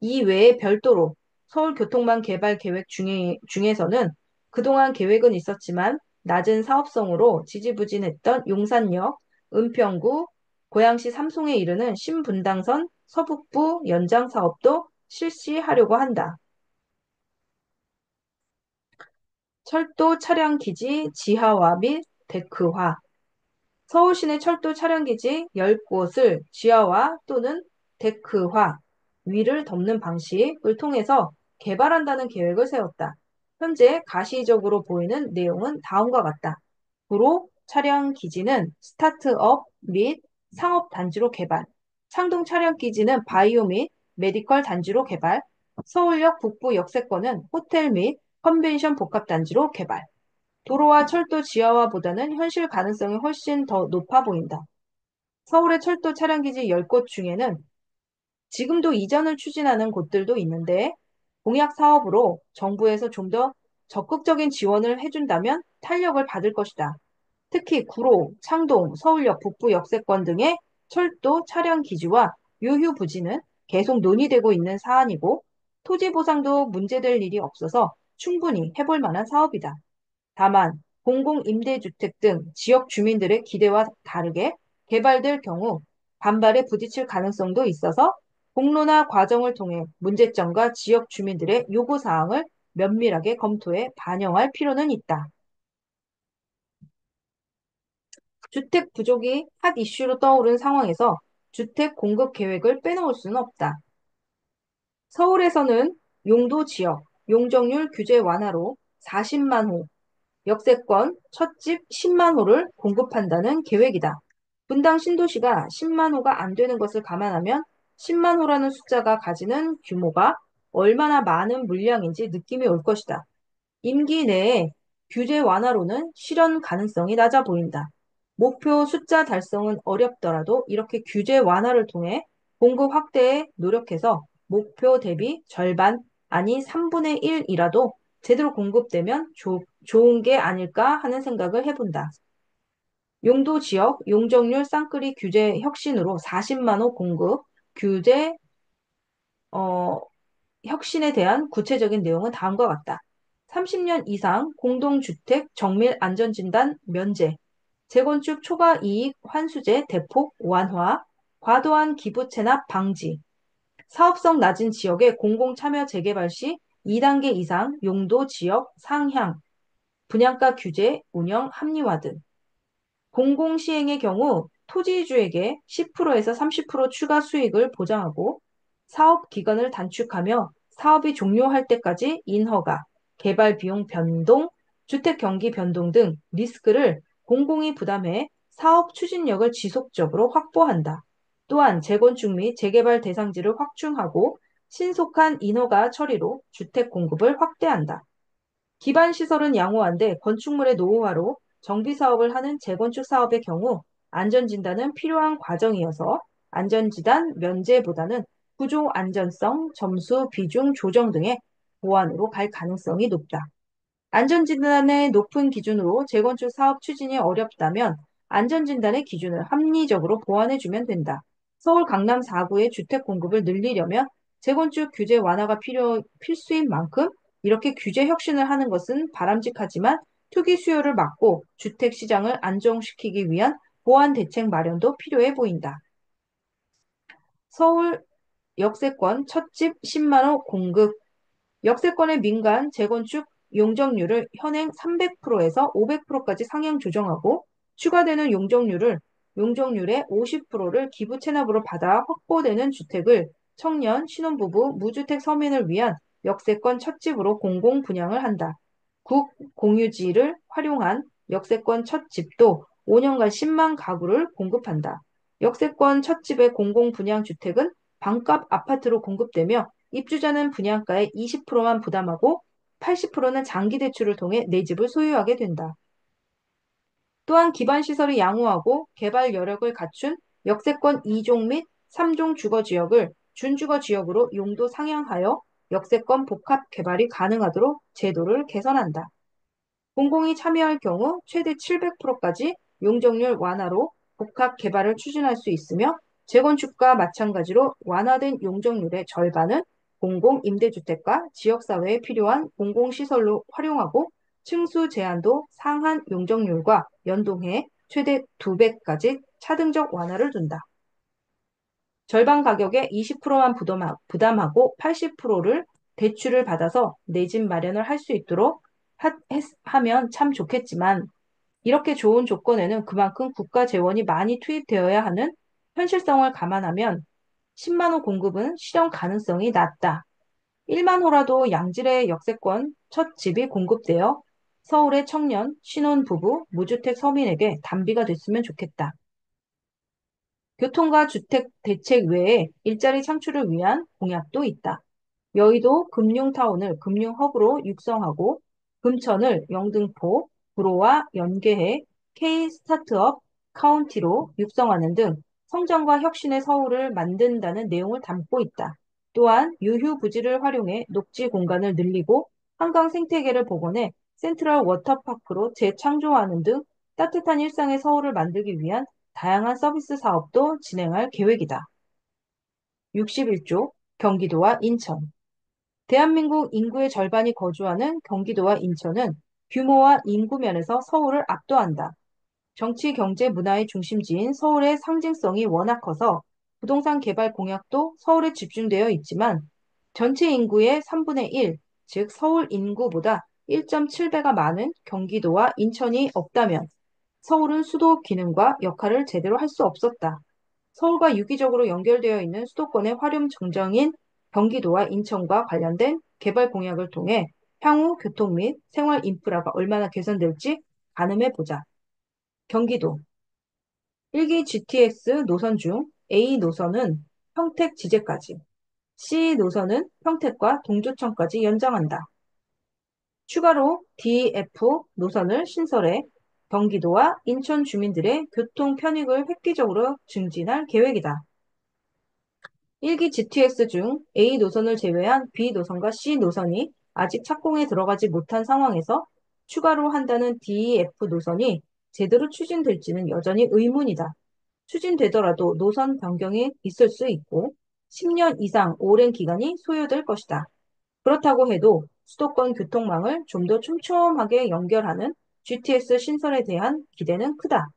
이 외에 별도로 서울교통망 개발 계획 중에서는 그동안 계획은 있었지만 낮은 사업성으로 지지부진했던 용산역, 은평구, 고양시 삼송에 이르는 신분당선 서북부 연장 사업도 실시하려고 한다. 철도 차량기지 지하화 및 데크화, 서울시내 철도 차량기지 10곳을 지하화 또는 데크화, 위를 덮는 방식을 통해서 개발한다는 계획을 세웠다. 현재 가시적으로 보이는 내용은 다음과 같다. 구로 차량기지는 스타트업 및 상업단지로 개발, 창동 차량기지는 바이오 및 메디컬 단지로 개발, 서울역 북부 역세권은 호텔 및 컨벤션 복합단지로 개발. 도로와 철도 지하화보다는 현실 가능성이 훨씬 더 높아 보인다. 서울의 철도 차량기지 10곳 중에는 지금도 이전을 추진하는 곳들도 있는데 공약 사업으로 정부에서 좀 더 적극적인 지원을 해준다면 탄력을 받을 것이다. 특히 구로, 창동, 서울역 북부 역세권 등의 철도 차량 기지와 유휴 부지는 계속 논의되고 있는 사안이고 토지 보상도 문제될 일이 없어서 충분히 해볼 만한 사업이다. 다만 공공임대주택 등 지역 주민들의 기대와 다르게 개발될 경우 반발에 부딪힐 가능성도 있어서 공론화 과정을 통해 문제점과 지역 주민들의 요구사항을 면밀하게 검토해 반영할 필요는 있다. 주택 부족이 핫 이슈로 떠오른 상황에서 주택 공급 계획을 빼놓을 수는 없다. 서울에서는 용도 지역, 용적률 규제 완화로 40만 호, 역세권 첫집 10만 호를 공급한다는 계획이다. 분당 신도시가 10만 호가 안 되는 것을 감안하면 10만 호라는 숫자가 가지는 규모가 얼마나 많은 물량인지 느낌이 올 것이다. 임기 내에 규제 완화로는 실현 가능성이 낮아 보인다. 목표 숫자 달성은 어렵더라도 이렇게 규제 완화를 통해 공급 확대에 노력해서 목표 대비 절반, 아니 3분의 1이라도 제대로 공급되면 좋은 게 아닐까 하는 생각을 해본다. 용도 지역 용적률 쌍끌이 규제 혁신으로 40만 호 공급, 규제 어, 혁신에 대한 구체적인 내용은 다음과 같다. 30년 이상 공동주택 정밀 안전진단 면제, 재건축 초과 이익 환수제 대폭 완화, 과도한 기부 체납 방지, 사업성 낮은 지역의 공공참여 재개발 시 2단계 이상 용도 지역 상향, 분양가 규제 운영 합리화 등. 공공시행의 경우 토지주에게 10%에서 30% 추가 수익을 보장하고 사업 기간을 단축하며 사업이 종료할 때까지 인허가, 개발 비용 변동, 주택 경기 변동 등 리스크를 공공이 부담해 사업 추진력을 지속적으로 확보한다. 또한 재건축 및 재개발 대상지를 확충하고 신속한 인허가 처리로 주택 공급을 확대한다. 기반 시설은 양호한데 건축물의 노후화로 정비 사업을 하는 재건축 사업의 경우 안전진단은 필요한 과정이어서 안전진단 면제보다는 구조 안전성, 점수, 비중 조정 등의 보완으로 갈 가능성이 높다. 안전진단의 높은 기준으로 재건축 사업 추진이 어렵다면 안전진단의 기준을 합리적으로 보완해주면 된다. 서울 강남 4구의 주택 공급을 늘리려면 재건축 규제 완화가 필수인 만큼 이렇게 규제 혁신을 하는 것은 바람직하지만 투기 수요를 막고 주택 시장을 안정시키기 위한 보완 대책 마련도 필요해 보인다. 서울 역세권 첫집 10만 호 공급. 역세권의 민간 재건축 용적률을 현행 300%에서 500%까지 상향 조정하고 추가되는 용적률의 50%를 기부 체납으로 받아 확보되는 주택을 청년, 신혼부부, 무주택 서민을 위한 역세권 첫집으로 공공 분양을 한다. 국 공유지를 활용한 역세권 첫집도 5년간 10만 가구를 공급한다. 역세권 첫집의 공공 분양 주택은 반값 아파트로 공급되며 입주자는 분양가의 20%만 부담하고 80%는 장기 대출을 통해 내 집을 소유하게 된다. 또한 기반 시설을 양호하고 개발 여력을 갖춘 역세권 2종 및 3종 주거 지역을 준주거 지역으로 용도 상향하여 역세권 복합 개발이 가능하도록 제도를 개선한다. 공공이 참여할 경우 최대 700%까지 용적률 완화로 복합 개발을 추진할 수 있으며 재건축과 마찬가지로 완화된 용적률의 절반은 공공임대주택과 지역사회에 필요한 공공시설로 활용하고 층수 제한도 상한 용적률과 연동해 최대 2배까지 차등적 완화를 둔다. 절반 가격에 20%만 부담하고 80%를 대출을 받아서 내 집 마련을 할 수 있도록 하면 참 좋겠지만 이렇게 좋은 조건에는 그만큼 국가 재원이 많이 투입되어야 하는 현실성을 감안하면 10만 호 공급은 실현 가능성이 낮다. 1만 호라도 양질의 역세권 첫 집이 공급되어 서울의 청년, 신혼부부, 무주택 서민에게 단비가 됐으면 좋겠다. 교통과 주택 대책 외에 일자리 창출을 위한 공약도 있다. 여의도 금융타운을 금융허브로 육성하고 금천을 영등포, 구로와 연계해 K-스타트업 카운티로 육성하는 등 성장과 혁신의 서울을 만든다는 내용을 담고 있다. 또한 유휴부지를 활용해 녹지 공간을 늘리고 한강 생태계를 복원해 센트럴 워터파크로 재창조하는 등 따뜻한 일상의 서울을 만들기 위한 다양한 서비스 사업도 진행할 계획이다. 61조 경기도와 인천. 대한민국 인구의 절반이 거주하는 경기도와 인천은 규모와 인구 면에서 서울을 압도한다. 정치, 경제, 문화의 중심지인 서울의 상징성이 워낙 커서 부동산 개발 공약도 서울에 집중되어 있지만 전체 인구의 3분의 1, 즉 서울 인구보다 1.7배가 많은 경기도와 인천이 없다면 서울은 수도 기능과 역할을 제대로 할 수 없었다. 서울과 유기적으로 연결되어 있는 수도권의 활용 정정인 경기도와 인천과 관련된 개발 공약을 통해 향후 교통 및 생활 인프라가 얼마나 개선될지 가늠해 보자. 경기도 1기 GTX 노선 중 A 노선은 평택 지제까지, C 노선은 평택과 동두천까지 연장한다. 추가로 DF 노선을 신설해 경기도와 인천 주민들의 교통 편익을 획기적으로 증진할 계획이다. 1기 GTX 중 A 노선을 제외한 B 노선과 C 노선이 아직 착공에 들어가지 못한 상황에서 추가로 한다는 DF 노선이 제대로 추진될지는 여전히 의문이다. 추진되더라도 노선 변경이 있을 수 있고 10년 이상 오랜 기간이 소요될 것이다. 그렇다고 해도 수도권 교통망을 좀 더 촘촘하게 연결하는 GTX 신설에 대한 기대는 크다.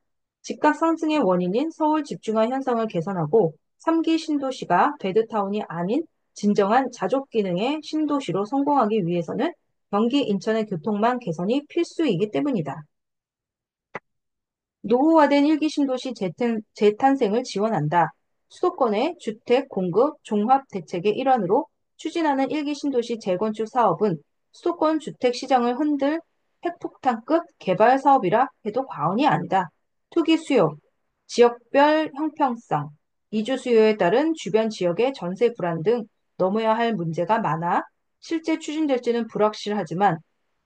집값 상승의 원인인 서울 집중화 현상을 개선하고 3기 신도시가 베드타운이 아닌 진정한 자족 기능의 신도시로 성공하기 위해서는 경기 인천의 교통망 개선이 필수이기 때문이다. 노후화된 일기 신도시 재탄생을 지원한다. 수도권의 주택 공급 종합 대책의 일환으로 추진하는 일기 신도시 재건축 사업은 수도권 주택 시장을 흔들 핵폭탄급 개발 사업이라 해도 과언이 아니다. 투기 수요, 지역별 형평성, 이주 수요에 따른 주변 지역의 전세 불안 등 넘어야 할 문제가 많아 실제 추진될지는 불확실하지만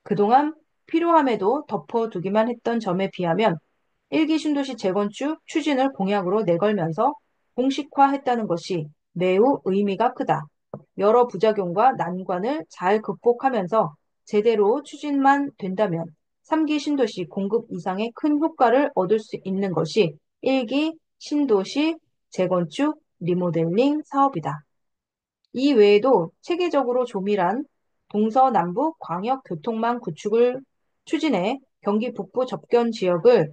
그동안 필요함에도 덮어두기만 했던 점에 비하면 일기 신도시 재건축 추진을 공약으로 내걸면서 공식화했다는 것이 매우 의미가 크다. 여러 부작용과 난관을 잘 극복하면서 제대로 추진만 된다면 3기 신도시 공급 이상의 큰 효과를 얻을 수 있는 것이 1기 신도시 재건축 리모델링 사업이다. 이 외에도 체계적으로 조밀한 동서남북 광역교통망 구축을 추진해 경기 북부 접견 지역을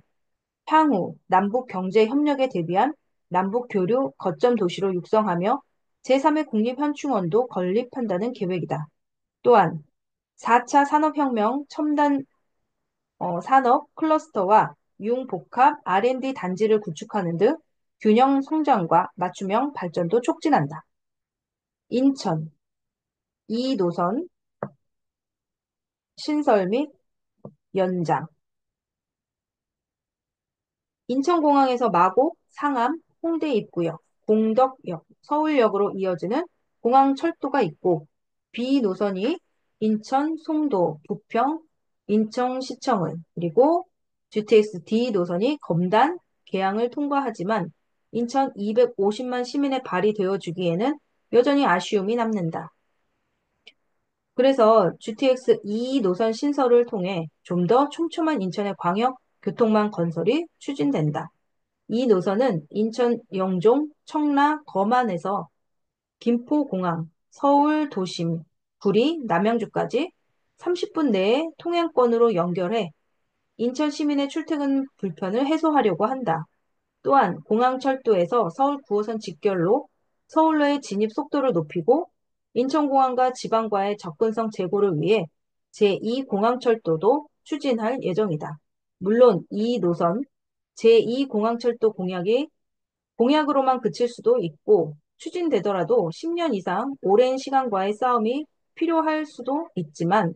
향후 남북 경제 협력에 대비한 남북 교류 거점 도시로 육성하며 제3의 국립현충원도 건립한다는 계획이다. 또한 4차 산업혁명 첨단 산업 클러스터와 융복합 R&D 단지를 구축하는 등 균형 성장과 맞춤형 발전도 촉진한다. 인천 2노선 신설 및 연장 인천공항에서 마곡, 상암, 홍대 입구역, 공덕역, 서울역으로 이어지는 공항철도가 있고 B노선이 인천, 송도, 부평, 인천시청을 그리고 GTX D노선이 검단, 계양을 통과하지만 인천 250만 시민의 발이 되어주기에는 여전히 아쉬움이 남는다. 그래서 GTX 2 노선 신설을 통해 좀 더 촘촘한 인천의 광역 교통망 건설이 추진된다. 이 노선은 인천 영종, 청라, 거만에서 김포공항, 서울 도심, 구리, 남양주까지 30분 내에 통행권으로 연결해 인천 시민의 출퇴근 불편을 해소하려고 한다. 또한 공항철도에서 서울 9호선 직결로 서울로의 진입 속도를 높이고 인천공항과 지방과의 접근성 제고를 위해 제2공항철도도 추진할 예정이다. 물론 이 노선 제2공항철도 공약으로만 그칠 수도 있고 추진되더라도 10년 이상 오랜 시간과의 싸움이 필요할 수도 있지만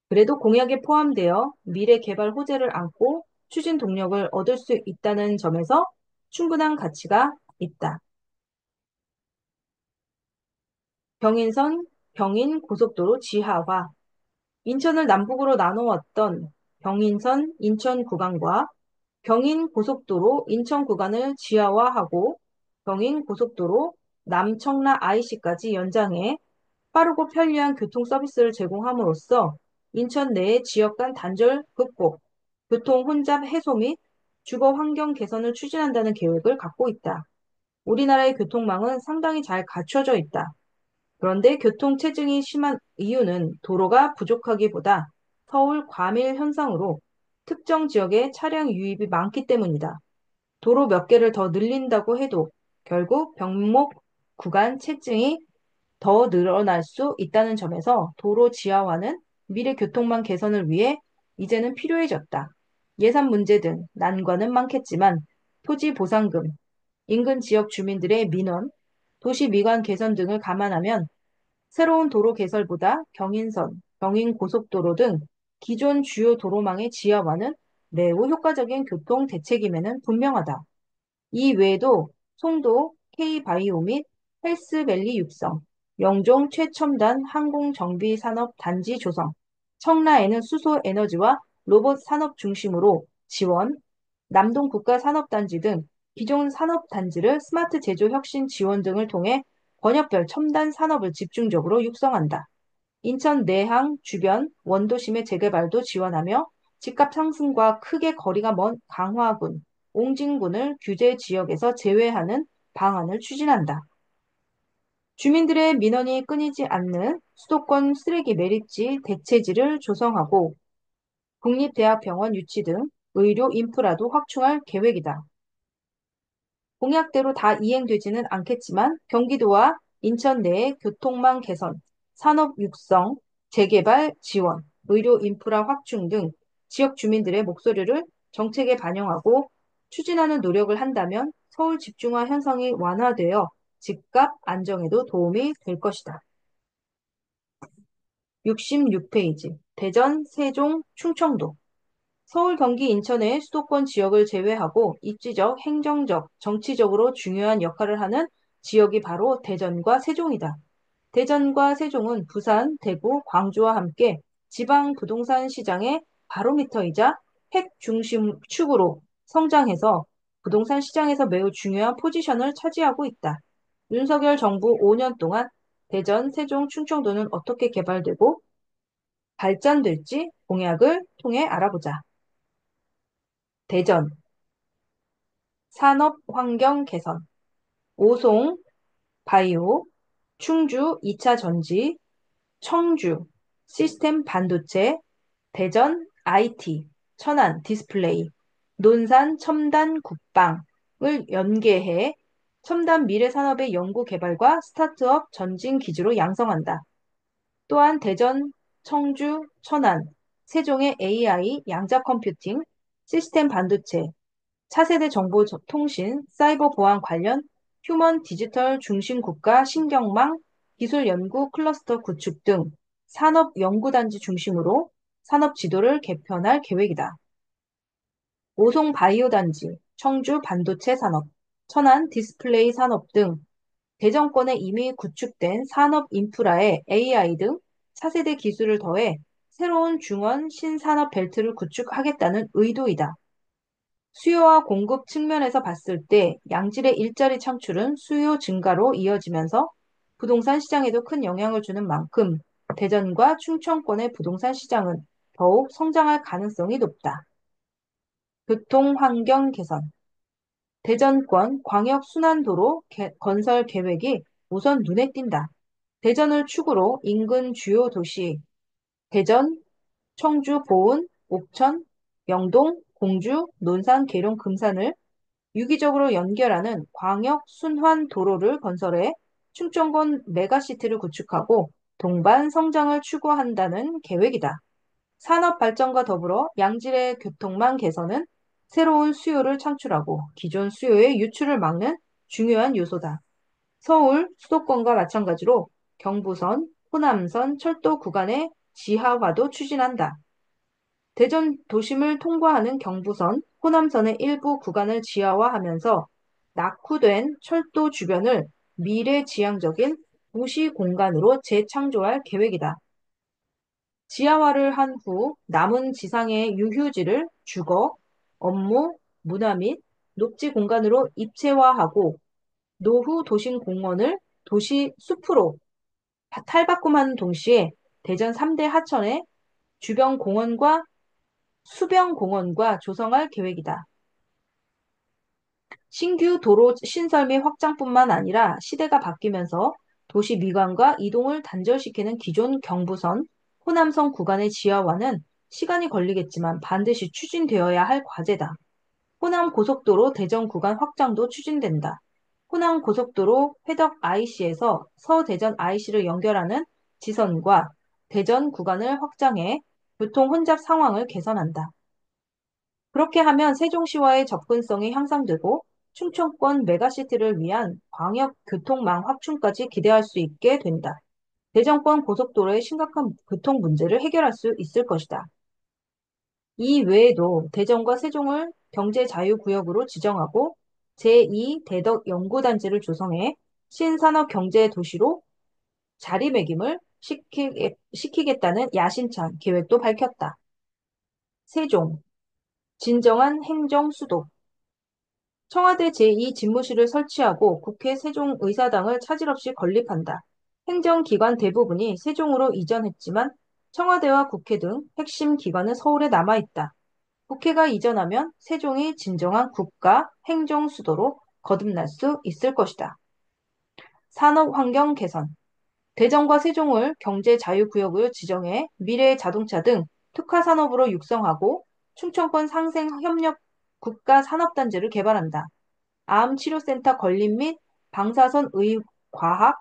그래도 공약에 포함되어 미래 개발 호재를 안고 추진 동력을 얻을 수 있다는 점에서 충분한 가치가 있다. 경인선, 경인고속도로 지하화. 인천을 남북으로 나누었던 경인선 인천 구간과 경인고속도로 인천 구간을 지하화하고 경인고속도로 남청라 IC까지 연장해 빠르고 편리한 교통 서비스를 제공함으로써 인천 내의 지역 간 단절 극복, 교통 혼잡 해소 및 주거 환경 개선을 추진한다는 계획을 갖고 있다. 우리나라의 교통망은 상당히 잘 갖춰져 있다. 그런데 교통 체증이 심한 이유는 도로가 부족하기보다 서울 과밀 현상으로 특정 지역에 차량 유입이 많기 때문이다. 도로 몇 개를 더 늘린다고 해도 결국 병목 구간 체증이 더 늘어날 수 있다는 점에서 도로 지하화는 미래 교통망 개선을 위해 이제는 필요해졌다. 예산 문제 등 난관은 많겠지만 토지 보상금, 인근 지역 주민들의 민원, 도시 미관 개선 등을 감안하면 새로운 도로 개설보다 경인선, 경인고속도로 등 기존 주요 도로망의 지하화는 매우 효과적인 교통 대책임에는 분명하다. 이 외에도 송도 K바이오 및 헬스밸리 육성, 영종 최첨단 항공정비산업 단지 조성, 청라에는 수소에너지와 로봇 산업 중심으로 지원, 남동 국가산업단지 등 기존 산업단지를 스마트 제조 혁신 지원 등을 통해 번역별 첨단 산업을 집중적으로 육성한다. 인천 내항 주변 원도심의 재개발도 지원하며 집값 상승과 크게 거리가 먼 강화군, 옹진군을 규제 지역에서 제외하는 방안을 추진한다. 주민들의 민원이 끊이지 않는 수도권 쓰레기 매립지 대체지를 조성하고 국립대학병원 유치 등 의료 인프라도 확충할 계획이다. 공약대로 다 이행되지는 않겠지만 경기도와 인천 내의 교통망 개선, 산업 육성, 재개발 지원, 의료 인프라 확충 등 지역 주민들의 목소리를 정책에 반영하고 추진하는 노력을 한다면 서울 집중화 현상이 완화되어 집값 안정에도 도움이 될 것이다. 66페이지 대전, 세종, 충청도 서울, 경기, 인천의 수도권 지역을 제외하고 입지적, 행정적, 정치적으로 중요한 역할을 하는 지역이 바로 대전과 세종이다. 대전과 세종은 부산, 대구, 광주와 함께 지방 부동산 시장의 바로미터이자 핵 중심 축으로 성장해서 부동산 시장에서 매우 중요한 포지션을 차지하고 있다. 윤석열 정부 5년 동안 대전, 세종, 충청도는 어떻게 개발되고 발전될지 공약을 통해 알아보자. 대전, 산업 환경 개선, 오송, 바이오, 충주 2차 전지, 청주, 시스템 반도체, 대전 IT, 천안 디스플레이, 논산 첨단 국방을 연계해 첨단 미래 산업의 연구 개발과 스타트업 전진 기지로 양성한다. 또한 대전, 청주, 천안, 세종의 AI, 양자 컴퓨팅, 시스템 반도체, 차세대 정보 통신, 사이버 보안 관련 휴먼 디지털 중심 국가 신경망 기술 연구 클러스터 구축 등 산업 연구단지 중심으로 산업 지도를 개편할 계획이다. 오송 바이오 단지, 청주 반도체 산업, 천안 디스플레이 산업 등 대정권에 이미 구축된 산업 인프라에 AI 등 차세대 기술을 더해 새로운 중원 신산업 벨트를 구축하겠다는 의도이다. 수요와 공급 측면에서 봤을 때 양질의 일자리 창출은 수요 증가로 이어지면서 부동산 시장에도 큰 영향을 주는 만큼 대전과 충청권의 부동산 시장은 더욱 성장할 가능성이 높다. 교통 환경 개선. 대전권 광역순환도로 건설 계획이 우선 눈에 띈다. 대전을 축으로 인근 주요 도시 대전, 청주, 보은, 옥천, 영동, 공주, 논산, 계룡, 금산을 유기적으로 연결하는 광역 순환 도로를 건설해 충청권 메가시티를 구축하고 동반 성장을 추구한다는 계획이다. 산업 발전과 더불어 양질의 교통망 개선은 새로운 수요를 창출하고 기존 수요의 유출을 막는 중요한 요소다. 서울 수도권과 마찬가지로 경부선, 호남선 철도 구간의 지하화도 추진한다. 대전 도심을 통과하는 경부선, 호남선의 일부 구간을 지하화하면서 낙후된 철도 주변을 미래지향적인 도시 공간으로 재창조할 계획이다. 지하화를 한 후 남은 지상의 유휴지를 주거, 업무, 문화 및 녹지 공간으로 입체화하고 노후 도심 공원을 도시 숲으로 탈바꿈하는 동시에 대전 3대 하천의 주변 공원과 수변 공원과 조성할 계획이다. 신규 도로 신설 및 확장뿐만 아니라 시대가 바뀌면서 도시 미관과 이동을 단절시키는 기존 경부선, 호남선 구간의 지하화는 시간이 걸리겠지만 반드시 추진되어야 할 과제다. 호남 고속도로 대전 구간 확장도 추진된다. 호남 고속도로 회덕 IC에서 서대전 IC를 연결하는 지선과 대전 구간을 확장해 교통 혼잡 상황을 개선한다. 그렇게 하면 세종시와의 접근성이 향상되고 충청권 메가시티를 위한 광역 교통망 확충까지 기대할 수 있게 된다. 대전권 고속도로의 심각한 교통 문제를 해결할 수 있을 것이다. 이 외에도 대전과 세종을 경제자유구역으로 지정하고 제2 대덕 연구단지를 조성해 신산업 경제 도시로 자리매김을 시키겠다는 야심찬 계획도 밝혔다. 세종, 진정한 행정수도. 청와대 제2 집무실을 설치하고 국회 세종의사당을 차질 없이 건립한다. 행정기관 대부분이 세종으로 이전했지만 청와대와 국회 등 핵심 기관은 서울에 남아있다. 국회가 이전하면 세종이 진정한 국가 행정수도로 거듭날 수 있을 것이다. 산업환경 개선. 대전과 세종을 경제자유구역으로 지정해 미래의 자동차 등 특화산업으로 육성하고 충청권 상생협력 국가산업단지를 개발한다. 암치료센터 건립 및 방사선 의과학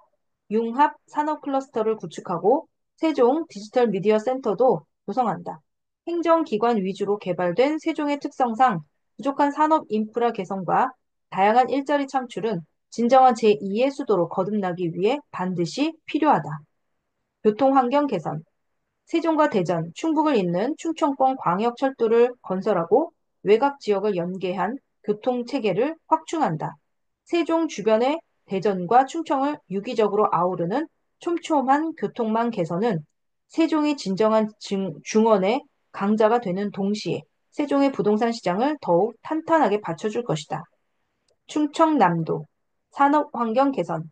융합 산업 클러스터를 구축하고 세종 디지털 미디어 센터도 조성한다. 행정기관 위주로 개발된 세종의 특성상 부족한 산업 인프라 개선과 다양한 일자리 창출은 진정한 제2의 수도로 거듭나기 위해 반드시 필요하다. 교통환경 개선. 세종과 대전, 충북을 잇는 충청권 광역철도를 건설하고 외곽 지역을 연계한 교통체계를 확충한다. 세종 주변의 대전과 충청을 유기적으로 아우르는 촘촘한 교통망 개선은 세종이 진정한 중원의 강자가 되는 동시에 세종의 부동산 시장을 더욱 탄탄하게 받쳐줄 것이다. 충청남도 산업환경 개선.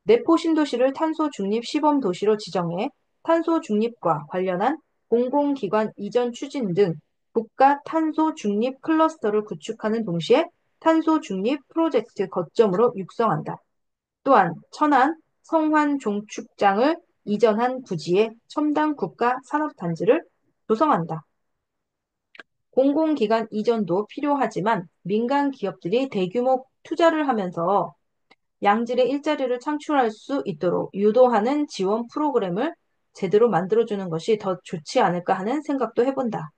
내포 신도시를 탄소 중립 시범 도시로 지정해 탄소 중립과 관련한 공공기관 이전 추진 등 국가 탄소 중립 클러스터를 구축하는 동시에 탄소 중립 프로젝트 거점으로 육성한다. 또한 천안 성환 종축장을 이전한 부지에 첨단 국가 산업단지를 조성한다. 공공기관 이전도 필요하지만 민간 기업들이 대규모 투자를 하면서 양질의 일자리를 창출할 수 있도록 유도하는 지원 프로그램을 제대로 만들어주는 것이 더 좋지 않을까 하는 생각도 해본다.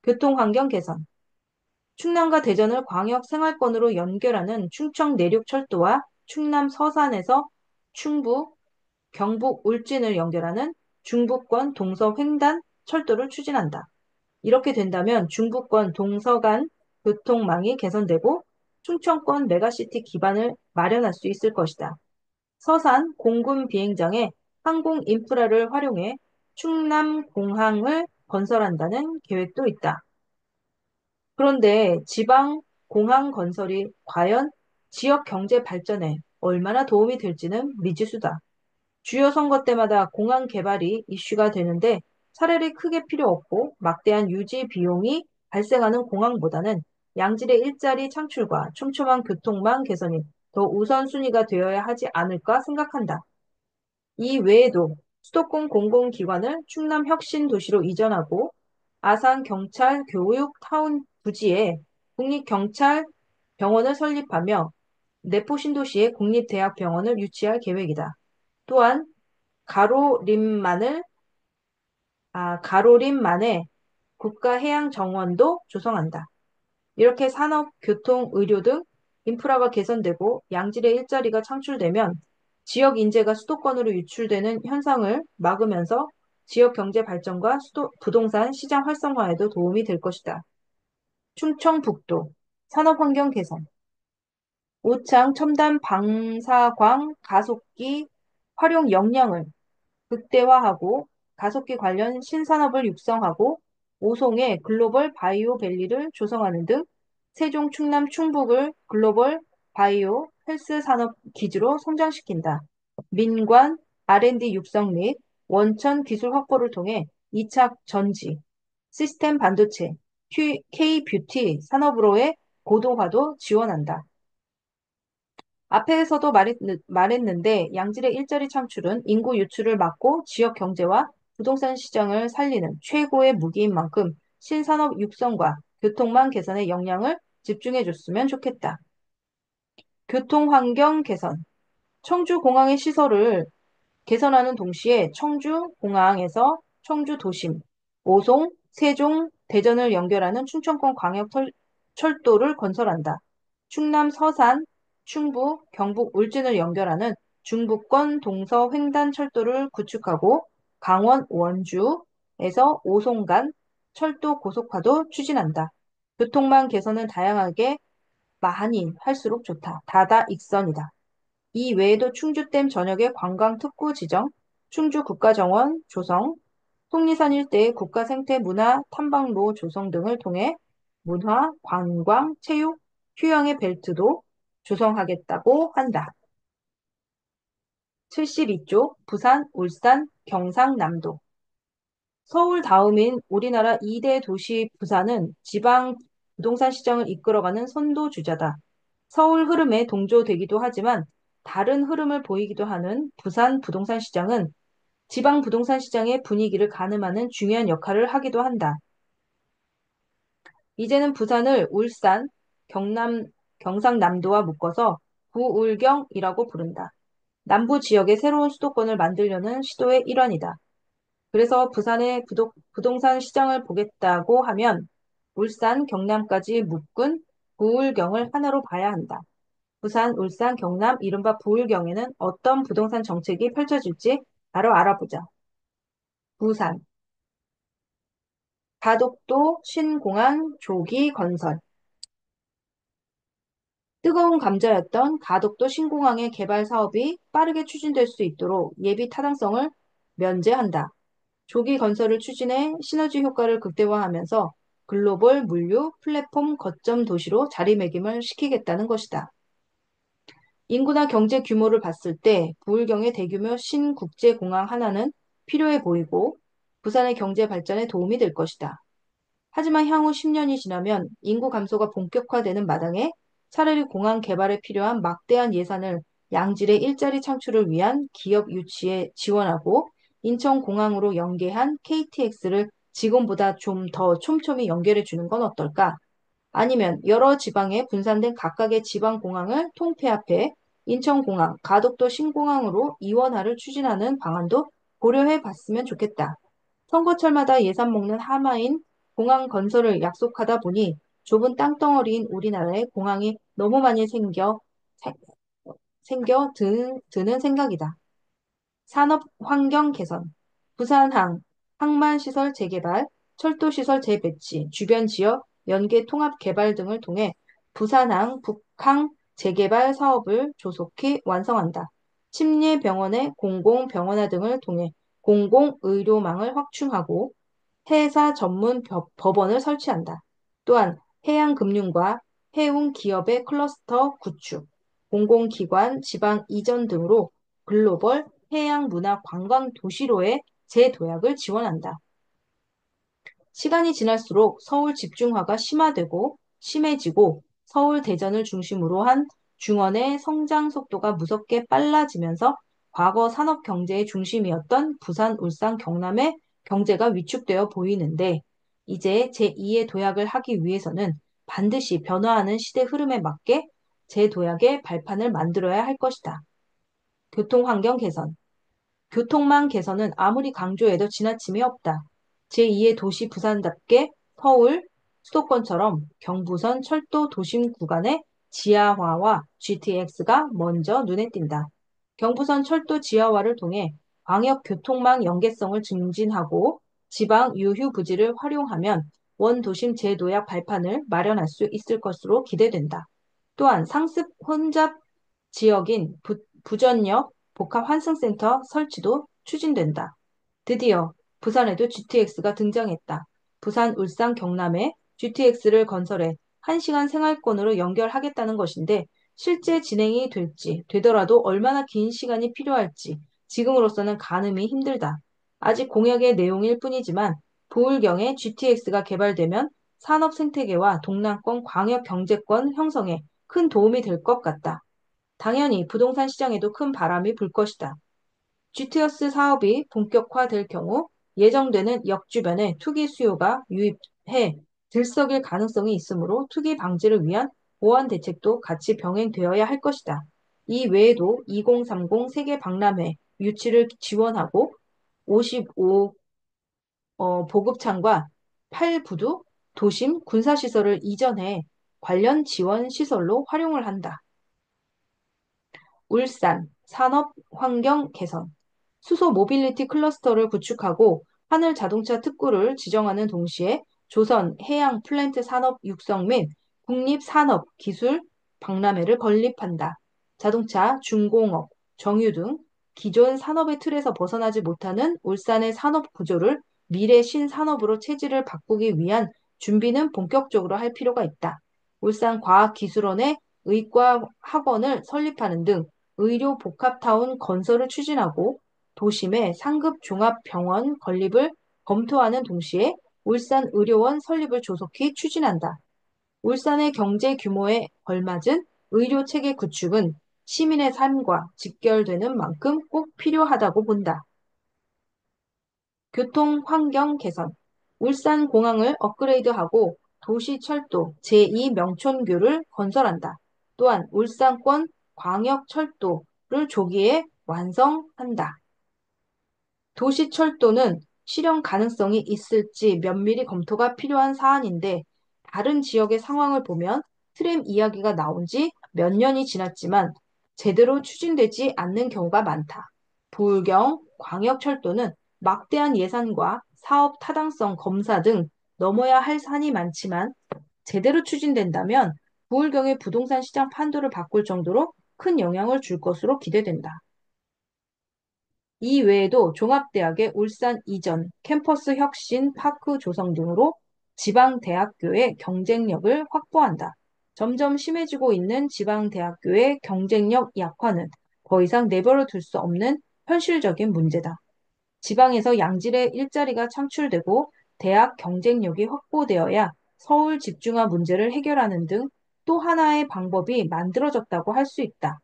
교통환경 개선. 충남과 대전을 광역 생활권으로 연결하는 충청 내륙철도와 충남 서산에서 충북, 경북 울진을 연결하는 중부권 동서 횡단 철도를 추진한다. 이렇게 된다면 중부권 동서 간 교통망이 개선되고 충청권 메가시티 기반을 마련할 수 있을 것이다. 서산 공군 비행장에 항공 인프라를 활용해 충남 공항을 건설한다는 계획도 있다. 그런데 지방 공항 건설이 과연 지역 경제 발전에 얼마나 도움이 될지는 미지수다. 주요 선거 때마다 공항 개발이 이슈가 되는데 차라리 크게 필요 없고 막대한 유지 비용이 발생하는 공항보다는 양질의 일자리 창출과 촘촘한 교통망 개선이 더 우선순위가 되어야 하지 않을까 생각한다. 이 외에도 수도권 공공기관을 충남 혁신도시로 이전하고 아산 경찰 교육 타운 부지에 국립경찰병원을 설립하며 내포 신도시에 국립대학병원을 유치할 계획이다. 또한 가로림만을 가로림만에 국가해양정원도 조성한다. 이렇게 산업, 교통, 의료 등 인프라가 개선되고 양질의 일자리가 창출되면 지역 인재가 수도권으로 유출되는 현상을 막으면서 지역 경제 발전과 부동산 시장 활성화에도 도움이 될 것이다. 충청북도 산업환경 개선, 오창 첨단 방사광 가속기 활용 역량을 극대화하고 가속기 관련 신산업을 육성하고 오송에 글로벌 바이오밸리를 조성하는 등 세종, 충남, 충북을 글로벌 바이오 헬스 산업 기지로 성장시킨다. 민관 R&D 육성 및 원천 기술 확보를 통해 2차 전지, 시스템 반도체, K-뷰티 산업으로의 고도화도 지원한다. 앞에서도 말했는데 양질의 일자리 창출은 인구 유출을 막고 지역 경제와 부동산 시장을 살리는 최고의 무기인 만큼 신산업 육성과 교통망 개선에 역량을 집중해줬으면 좋겠다. 교통환경 개선. 청주공항의 시설을 개선하는 동시에 청주공항에서 청주도심, 오송, 세종, 대전을 연결하는 춘천권 광역철도를 건설한다. 충남 서산, 충북, 경북 울진을 연결하는 중부권 동서 횡단철도를 구축하고 강원 원주에서 오송 간 철도 고속화도 추진한다. 교통망 개선은 다양하게 많이 할수록 좋다. 다다익선이다. 이 외에도 충주댐 전역의 관광특구 지정, 충주국가정원 조성, 속리산 일대의 국가생태문화 탐방로 조성 등을 통해 문화, 관광, 체육, 휴양의 벨트도 조성하겠다고 한다. 72쪽 부산, 울산, 경상남도 서울 다음인 우리나라 2대 도시 부산은 지방 부동산 시장을 이끌어가는 선도주자다. 서울 흐름에 동조되기도 하지만 다른 흐름을 보이기도 하는 부산 부동산 시장은 지방 부동산 시장의 분위기를 가늠하는 중요한 역할을 하기도 한다. 이제는 부산을 울산, 경상남도와 묶어서 부울경이라고 부른다. 남부 지역의 새로운 수도권을 만들려는 시도의 일환이다. 그래서 부산의 부동산 시장을 보겠다고 하면 울산, 경남까지 묶은 부울경을 하나로 봐야 한다. 부산, 울산, 경남, 이른바 부울경에는 어떤 부동산 정책이 펼쳐질지 바로 알아보자. 부산, 가덕도 신공항 조기 건설. 뜨거운 감자였던 가덕도 신공항의 개발 사업이 빠르게 추진될 수 있도록 예비 타당성을 면제한다. 조기 건설을 추진해 시너지 효과를 극대화하면서 글로벌 물류 플랫폼 거점 도시로 자리매김을 시키겠다는 것이다. 인구나 경제 규모를 봤을 때 부울경의 대규모 신국제공항 하나는 필요해 보이고 부산의 경제 발전에 도움이 될 것이다. 하지만 향후 10년이 지나면 인구 감소가 본격화되는 마당에 차라리 공항 개발에 필요한 막대한 예산을 양질의 일자리 창출을 위한 기업 유치에 지원하고 인천공항으로 연계한 KTX를 지금보다 좀 더 촘촘히 연결해 주는 건 어떨까? 아니면 여러 지방에 분산된 각각의 지방공항을 통폐합해 인천공항, 가덕도 신공항으로 이원화를 추진하는 방안도 고려해 봤으면 좋겠다. 선거철마다 예산 먹는 하마인 공항 건설을 약속하다 보니 좁은 땅덩어리인 우리나라에 공항이 너무 많이 생- 드는 생각이다. 산업 환경 개선, 부산항, 항만시설 재개발, 철도시설 재배치, 주변 지역 연계 통합 개발 등을 통해 부산항, 북항 재개발 사업을 조속히 완성한다. 침례병원의 공공병원화 등을 통해 공공의료망을 확충하고 해사 전문 법원을 설치한다. 또한 해양금융과 해운 기업의 클러스터 구축, 공공기관 지방 이전 등으로 글로벌 해양문화 관광 도시로의 재도약을 지원한다. 시간이 지날수록 서울 집중화가 심해지고 서울 대전을 중심으로 한 중원의 성장 속도가 무섭게 빨라지면서 과거 산업 경제의 중심이었던 부산, 울산, 경남의 경제가 위축되어 보이는데 이제 제2의 도약을 하기 위해서는 반드시 변화하는 시대 흐름에 맞게 재도약의 발판을 만들어야 할 것이다. 교통환경 개선. 교통망 개선은 아무리 강조해도 지나침이 없다. 제2의 도시 부산답게 서울 수도권처럼 경부선 철도 도심 구간의 지하화와 GTX가 먼저 눈에 띈다. 경부선 철도 지하화를 통해 광역 교통망 연계성을 증진하고 지방 유휴 부지를 활용하면 원도심 재도약 발판을 마련할 수 있을 것으로 기대된다. 또한 상습 혼잡 지역인 부전역 복합환승센터 설치도 추진된다. 드디어 부산에도 GTX가 등장했다. 부산, 울산, 경남에 GTX를 건설해 1시간 생활권으로 연결하겠다는 것인데 실제 진행이 되더라도 얼마나 긴 시간이 필요할지 지금으로서는 가늠이 힘들다. 아직 공약의 내용일 뿐이지만 부울경에 GTX가 개발되면 산업 생태계와 동남권 광역 경제권 형성에 큰 도움이 될 것 같다. 당연히 부동산 시장에도 큰 바람이 불 것이다. GTX 사업이 본격화될 경우 예정되는 역 주변에 투기 수요가 유입해 들썩일 가능성이 있으므로 투기 방지를 위한 보완 대책도 같이 병행되어야 할 것이다. 이 외에도 2030 세계 박람회 유치를 지원하고 55 보급창과 8부두 도심 군사시설을 이전해 관련 지원 시설로 활용을 한다. 울산, 산업 환경 개선, 수소 모빌리티 클러스터를 구축하고 하늘 자동차 특구를 지정하는 동시에 조선 해양 플랜트 산업 육성 및 국립 산업 기술 박람회를 건립한다. 자동차, 중공업, 정유 등 기존 산업의 틀에서 벗어나지 못하는 울산의 산업 구조를 미래 신산업으로 체질을 바꾸기 위한 준비는 본격적으로 할 필요가 있다. 울산과학기술원의 의과 학원을 설립하는 등 의료 복합타운 건설을 추진하고 도심의 상급 종합병원 건립을 검토하는 동시에 울산의료원 설립을 조속히 추진한다. 울산의 경제 규모에 걸맞은 의료 체계 구축은 시민의 삶과 직결되는 만큼 꼭 필요하다고 본다. 교통 환경 개선. 울산공항을 업그레이드하고 도시철도 제2 명촌교를 건설한다. 또한 울산권 광역철도를 조기에 완성한다. 도시철도는 실현 가능성이 있을지 면밀히 검토가 필요한 사안인데 다른 지역의 상황을 보면 트램 이야기가 나온 지 몇 년이 지났지만 제대로 추진되지 않는 경우가 많다. 부울경 광역철도는 막대한 예산과 사업 타당성 검사 등 넘어야 할 산이 많지만 제대로 추진된다면 부울경의 부동산 시장 판도를 바꿀 정도로 큰 영향을 줄 것으로 기대된다. 이 외에도 종합대학의 울산 이전, 캠퍼스 혁신, 파크 조성 등으로 지방대학교의 경쟁력을 확보한다. 점점 심해지고 있는 지방대학교의 경쟁력 약화는 더 이상 내버려 둘 수 없는 현실적인 문제다. 지방에서 양질의 일자리가 창출되고 대학 경쟁력이 확보되어야 서울 집중화 문제를 해결하는 등 또 하나의 방법이 만들어졌다고 할 수 있다.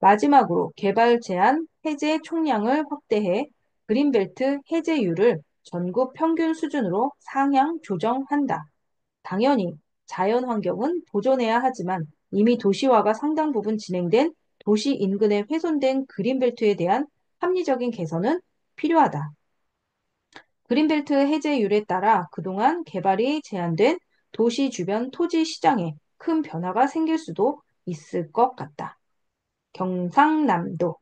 마지막으로 개발 제한 해제 총량을 확대해 그린벨트 해제율을 전국 평균 수준으로 상향 조정한다. 당연히 자연 환경은 보존해야 하지만 이미 도시화가 상당 부분 진행된 도시 인근에 훼손된 그린벨트에 대한 합리적인 개선은 필요하다. 그린벨트 해제율에 따라 그동안 개발이 제한된 도시 주변 토지 시장에 큰 변화가 생길 수도 있을 것 같다. 경상남도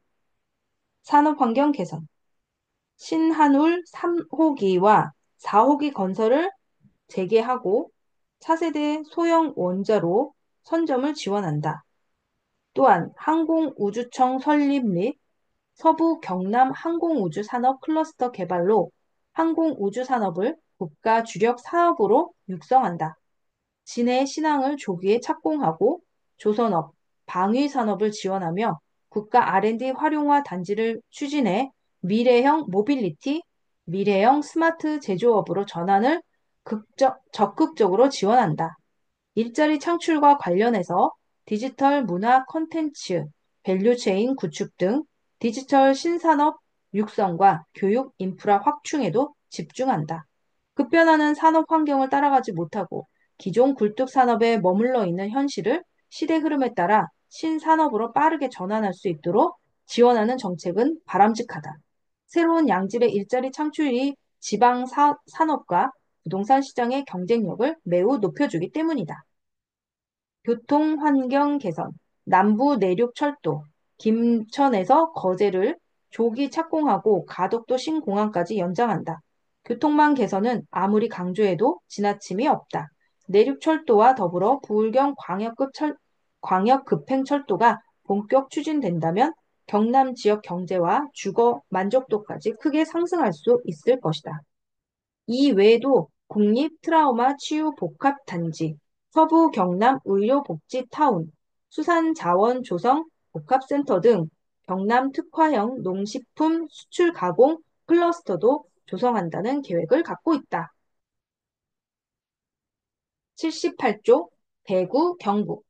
산업환경 개선 신한울 3호기와 4호기 건설을 재개하고 차세대 소형 원자로 선점을 지원한다. 또한 항공우주청 설립 및 서부 경남 항공우주 산업 클러스터 개발로 항공우주 산업을 국가 주력 사업으로 육성한다. 진해 신항을 조기에 착공하고 조선업, 방위산업을 지원하며 국가 R&D 활용화 단지를 추진해 미래형 모빌리티, 미래형 스마트 제조업으로 전환을 적극적으로 지원한다. 일자리 창출과 관련해서 디지털 문화 콘텐츠, 밸류체인 구축 등 디지털 신산업 육성과 교육 인프라 확충에도 집중한다. 급변하는 산업 환경을 따라가지 못하고 기존 굴뚝 산업에 머물러 있는 현실을 시대 흐름에 따라 신산업으로 빠르게 전환할 수 있도록 지원하는 정책은 바람직하다. 새로운 양질의 일자리 창출이 지방 산업과 부동산 시장의 경쟁력을 매우 높여주기 때문이다. 교통 환경 개선, 남부 내륙 철도, 김천에서 거제를 조기 착공하고 가덕도 신공항까지 연장한다. 교통망 개선은 아무리 강조해도 지나침이 없다. 내륙 철도와 더불어 부울경 광역급행철도가 본격 추진된다면 경남 지역 경제와 주거 만족도까지 크게 상승할 수 있을 것이다. 이 외에도 국립 트라우마 치유 복합단지, 서부 경남 의료복지타운, 수산자원조성 복합센터 등 경남 특화형 농식품 수출 가공 클러스터도 조성한다는 계획을 갖고 있다. 78조 대구 경북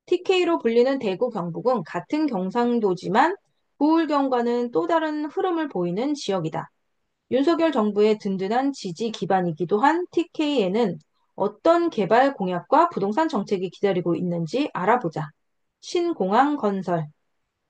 TK로 불리는 대구 경북은 같은 경상도지만 부울경과는 또 다른 흐름을 보이는 지역이다. 윤석열 정부의 든든한 지지 기반이기도 한 TK에는 어떤 개발 공약과 부동산 정책이 기다리고 있는지 알아보자. 신공항 건설.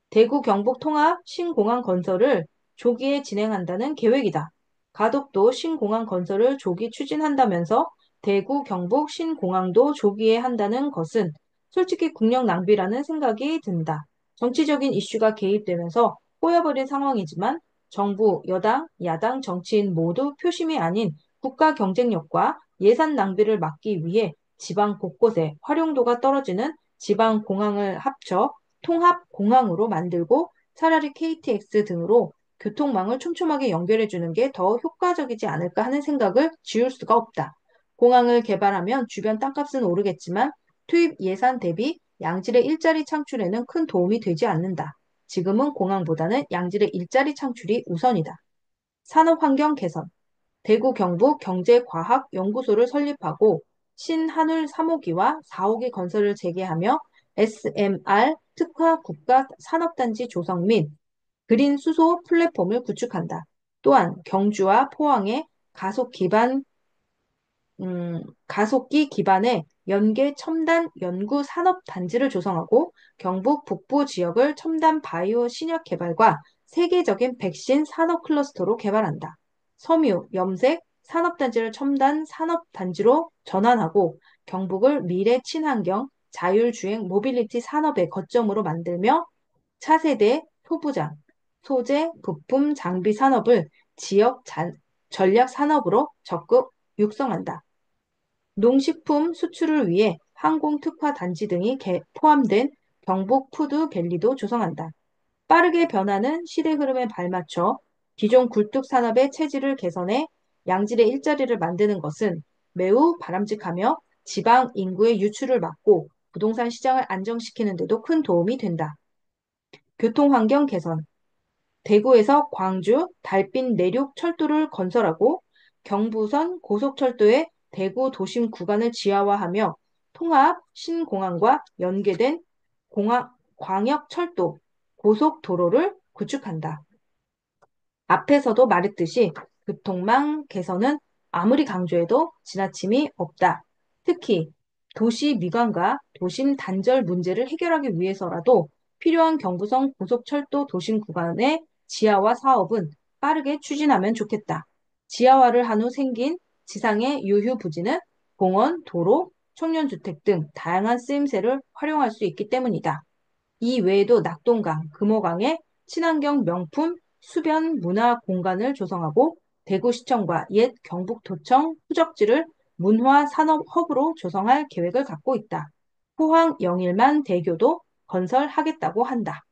대구 경북 통합 신공항 건설을 조기에 진행한다는 계획이다. 가덕도 신공항 건설을 조기 추진한다면서 대구 경북 신공항도 조기에 한다는 것은 솔직히 국력 낭비라는 생각이 든다. 정치적인 이슈가 개입되면서 꼬여버린 상황이지만 정부, 여당, 야당, 정치인 모두 표심이 아닌 국가 경쟁력과 예산 낭비를 막기 위해 지방 곳곳에 활용도가 떨어지는 지방 공항을 합쳐 통합공항으로 만들고 차라리 KTX 등으로 교통망을 촘촘하게 연결해 주는 게 더 효과적이지 않을까 하는 생각을 지울 수가 없다. 공항을 개발하면 주변 땅값은 오르겠지만 투입 예산 대비 양질의 일자리 창출에는 큰 도움이 되지 않는다. 지금은 공항보다는 양질의 일자리 창출이 우선이다. 산업환경 개선. 대구 경북 경제과학연구소를 설립하고 신한울 3호기와 4호기 건설을 재개하며 SMR 특화 국가 산업단지 조성 및 그린 수소 플랫폼을 구축한다. 또한 경주와 포항에 가속기 기반의 연계 첨단 연구 산업 단지를 조성하고 경북 북부 지역을 첨단 바이오 신약 개발과 세계적인 백신 산업 클러스터로 개발한다. 섬유, 염색 산업단지를 첨단 산업단지로 전환하고 경북을 미래 친환경 자율주행 모빌리티 산업의 거점으로 만들며 차세대 소부장, 소재, 부품, 장비 산업을 지역 전략 산업으로 적극 육성한다. 농식품 수출을 위해 항공 특화 단지 등이 포함된 경북 푸드 밸리도 조성한다. 빠르게 변하는 시대 흐름에 발맞춰 기존 굴뚝 산업의 체질을 개선해 양질의 일자리를 만드는 것은 매우 바람직하며 지방 인구의 유출을 막고 부동산 시장을 안정시키는 데도 큰 도움이 된다. 교통환경 개선. 대구에서 광주 달빛 내륙 철도를 건설하고 경부선 고속철도의 대구 도심 구간을 지하화하며 통합 신공항과 연계된 광역철도 고속도로를 구축한다. 앞에서도 말했듯이 교통망 개선은 아무리 강조해도 지나침이 없다. 특히 도시 미관과 도심 단절 문제를 해결하기 위해서라도 필요한 경부선 고속철도 도심 구간의 지하화 사업은 빠르게 추진하면 좋겠다. 지하화를 한 후 생긴 지상의 유휴부지는 공원, 도로, 청년주택 등 다양한 쓰임새를 활용할 수 있기 때문이다. 이 외에도 낙동강, 금호강에 친환경 명품 수변 문화 공간을 조성하고 대구시청과 옛 경북도청 후적지를 문화 산업 허브로 조성할 계획을 갖고 있다. 포항 영일만 대교도 건설하겠다고 한다.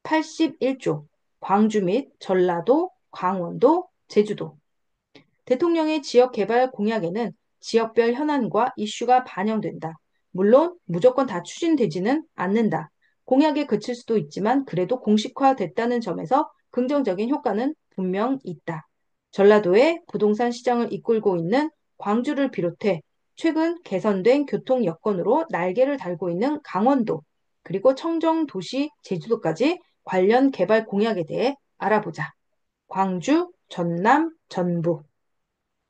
81조 광주 및 전라도, 강원도, 제주도 대통령의 지역개발 공약에는 지역별 현안과 이슈가 반영된다. 물론 무조건 다 추진되지는 않는다. 공약에 그칠 수도 있지만 그래도 공식화됐다는 점에서 긍정적인 효과는 분명 있다. 전라도의 부동산 시장을 이끌고 있는 광주를 비롯해 최근 개선된 교통 여건으로 날개를 달고 있는 강원도, 그리고 청정도시 제주도까지 관련 개발 공약에 대해 알아보자. 광주, 전남, 전북.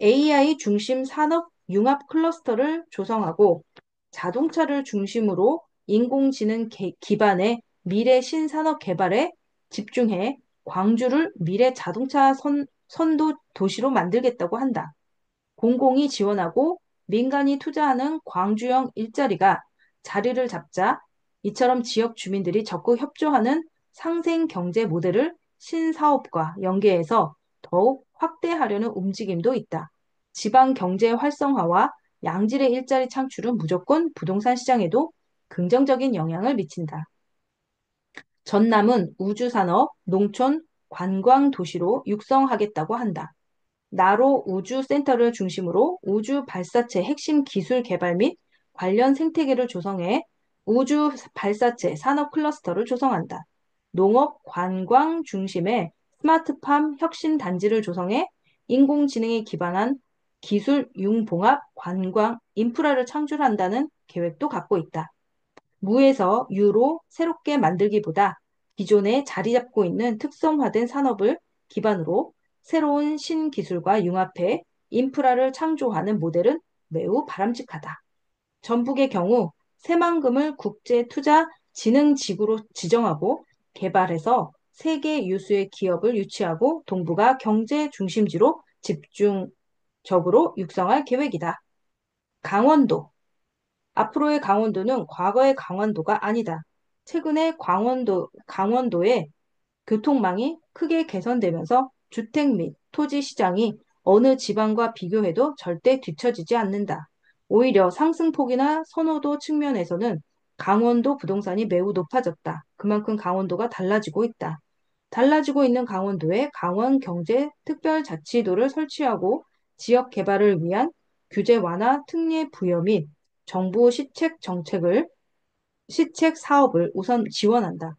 AI 중심 산업 융합 클러스터를 조성하고 자동차를 중심으로 인공지능 기반의 미래 신산업 개발에 집중해 광주를 미래 자동차 선도 도시로 만들겠다고 한다. 공공이 지원하고 민간이 투자하는 광주형 일자리가 자리를 잡자 이처럼 지역 주민들이 적극 협조하는 상생 경제 모델을 신사업과 연계해서 더욱 확대하려는 움직임도 있다. 지방 경제 활성화와 양질의 일자리 창출은 무조건 부동산 시장에도 긍정적인 영향을 미친다. 전남은 우주산업, 농촌, 관광 도시로 육성하겠다고 한다. 나로 우주센터를 중심으로 우주 발사체 핵심 기술 개발 및 관련 생태계를 조성해 우주 발사체 산업 클러스터를 조성한다. 농업, 관광 중심의 스마트팜 혁신 단지를 조성해 인공지능에 기반한 기술 융봉합 관광 인프라를 창출한다는 계획도 갖고 있다. 무에서 유로 새롭게 만들기보다 기존에 자리 잡고 있는 특성화된 산업을 기반으로 새로운 신기술과 융합해 인프라를 창조하는 모델은 매우 바람직하다. 전북의 경우 새만금을 국제투자진흥지구로 지정하고 개발해서 세계 유수의 기업을 유치하고 동북아 경제 중심지로 집중적으로 육성할 계획이다. 강원도 앞으로의 강원도는 과거의 강원도가 아니다. 최근에 강원도의 교통망이 크게 개선되면서 주택 및 토지 시장이 어느 지방과 비교해도 절대 뒤처지지 않는다. 오히려 상승폭이나 선호도 측면에서는 강원도 부동산이 매우 높아졌다. 그만큼 강원도가 달라지고 있다. 달라지고 있는 강원도에 강원경제특별자치도를 설치하고 지역 개발을 위한 규제 완화 특례 부여 및 정부 시책 사업을 우선 지원한다.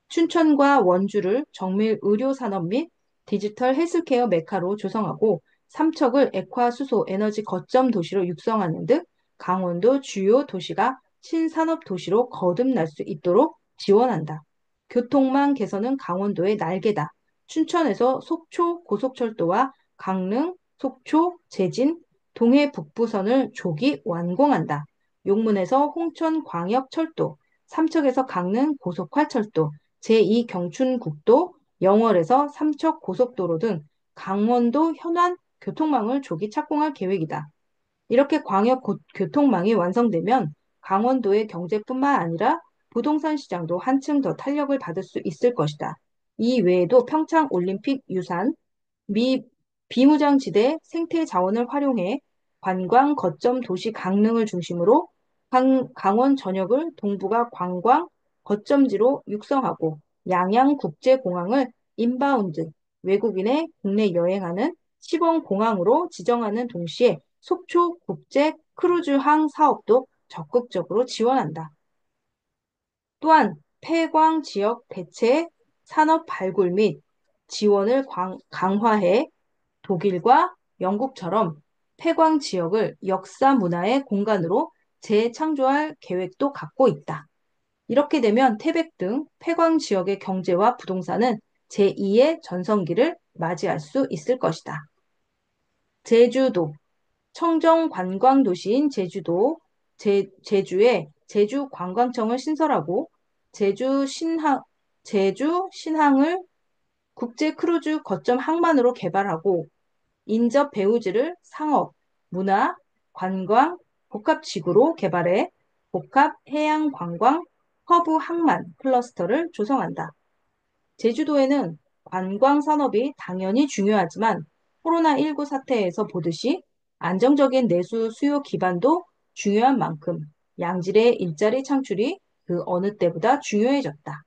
춘천과 원주를 정밀 의료 산업 및 디지털 헬스케어 메카로 조성하고 삼척을 액화 수소 에너지 거점 도시로 육성하는 등 강원도 주요 도시가 신산업 도시로 거듭날 수 있도록 지원한다. 교통망 개선은 강원도의 날개다. 춘천에서 속초 고속철도와 강릉, 속초, 제진, 동해 북부선을 조기 완공한다. 용문에서 홍천 광역철도, 삼척에서 강릉 고속활철도, 제2경춘국도, 영월에서 삼척 고속도로 등 강원도 현안 교통망을 조기 착공할 계획이다. 이렇게 광역 교통망이 완성되면 강원도의 경제뿐만 아니라 부동산 시장도 한층 더 탄력을 받을 수 있을 것이다. 이 외에도 평창 올림픽 유산, 미 비무장지대 생태 자원을 활용해 관광 거점 도시 강릉을 중심으로 강원 전역을 동북아 관광 거점지로 육성하고 양양국제공항을 인바운드 외국인의 국내 여행하는 시범공항으로 지정하는 동시에 속초 국제 크루즈항 사업도 적극적으로 지원한다. 또한 폐광 지역 대체 산업 발굴 및 지원을 강화해 독일과 영국처럼 폐광 지역을 역사 문화의 공간으로 재창조할 계획도 갖고 있다. 이렇게 되면 태백 등 폐광 지역의 경제와 부동산은 제2의 전성기를 맞이할 수 있을 것이다. 제주도, 청정 관광 도시인 제주에 제주 관광청을 신설하고 제주 신항을 국제 크루즈 거점 항만으로 개발하고 인접 배후지를 상업, 문화, 관광, 복합지구로 개발해 복합 해양 관광 허브 항만 클러스터를 조성한다. 제주도에는 관광 산업이 당연히 중요하지만 코로나19 사태에서 보듯이 안정적인 내수 수요 기반도 중요한 만큼 양질의 일자리 창출이 그 어느 때보다 중요해졌다.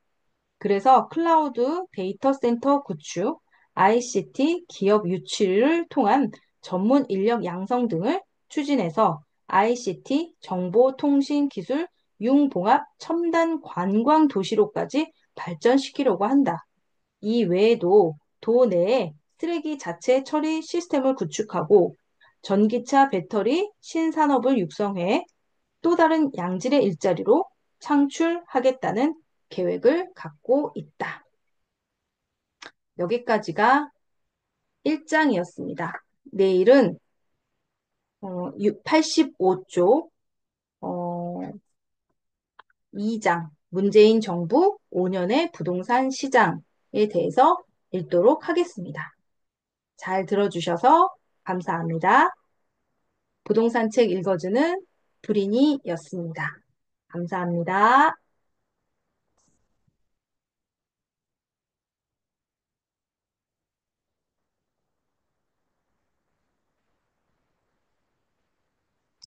그래서 클라우드 데이터 센터 구축, ICT 기업 유치를 통한 전문 인력 양성 등을 추진해서 ICT 정보통신기술 융봉합 첨단 관광 도시로까지 발전시키려고 한다. 이 외에도 도 내에 쓰레기 자체 처리 시스템을 구축하고 전기차 배터리 신산업을 육성해 또 다른 양질의 일자리로 창출하겠다는 계획을 갖고 있다. 여기까지가 1장이었습니다. 내일은 85조 2장 문재인 정부 5년의 부동산 시장에 대해서 읽도록 하겠습니다. 잘 들어주셔서 감사합니다. 부동산 책 읽어주는 브리니였습니다. 감사합니다.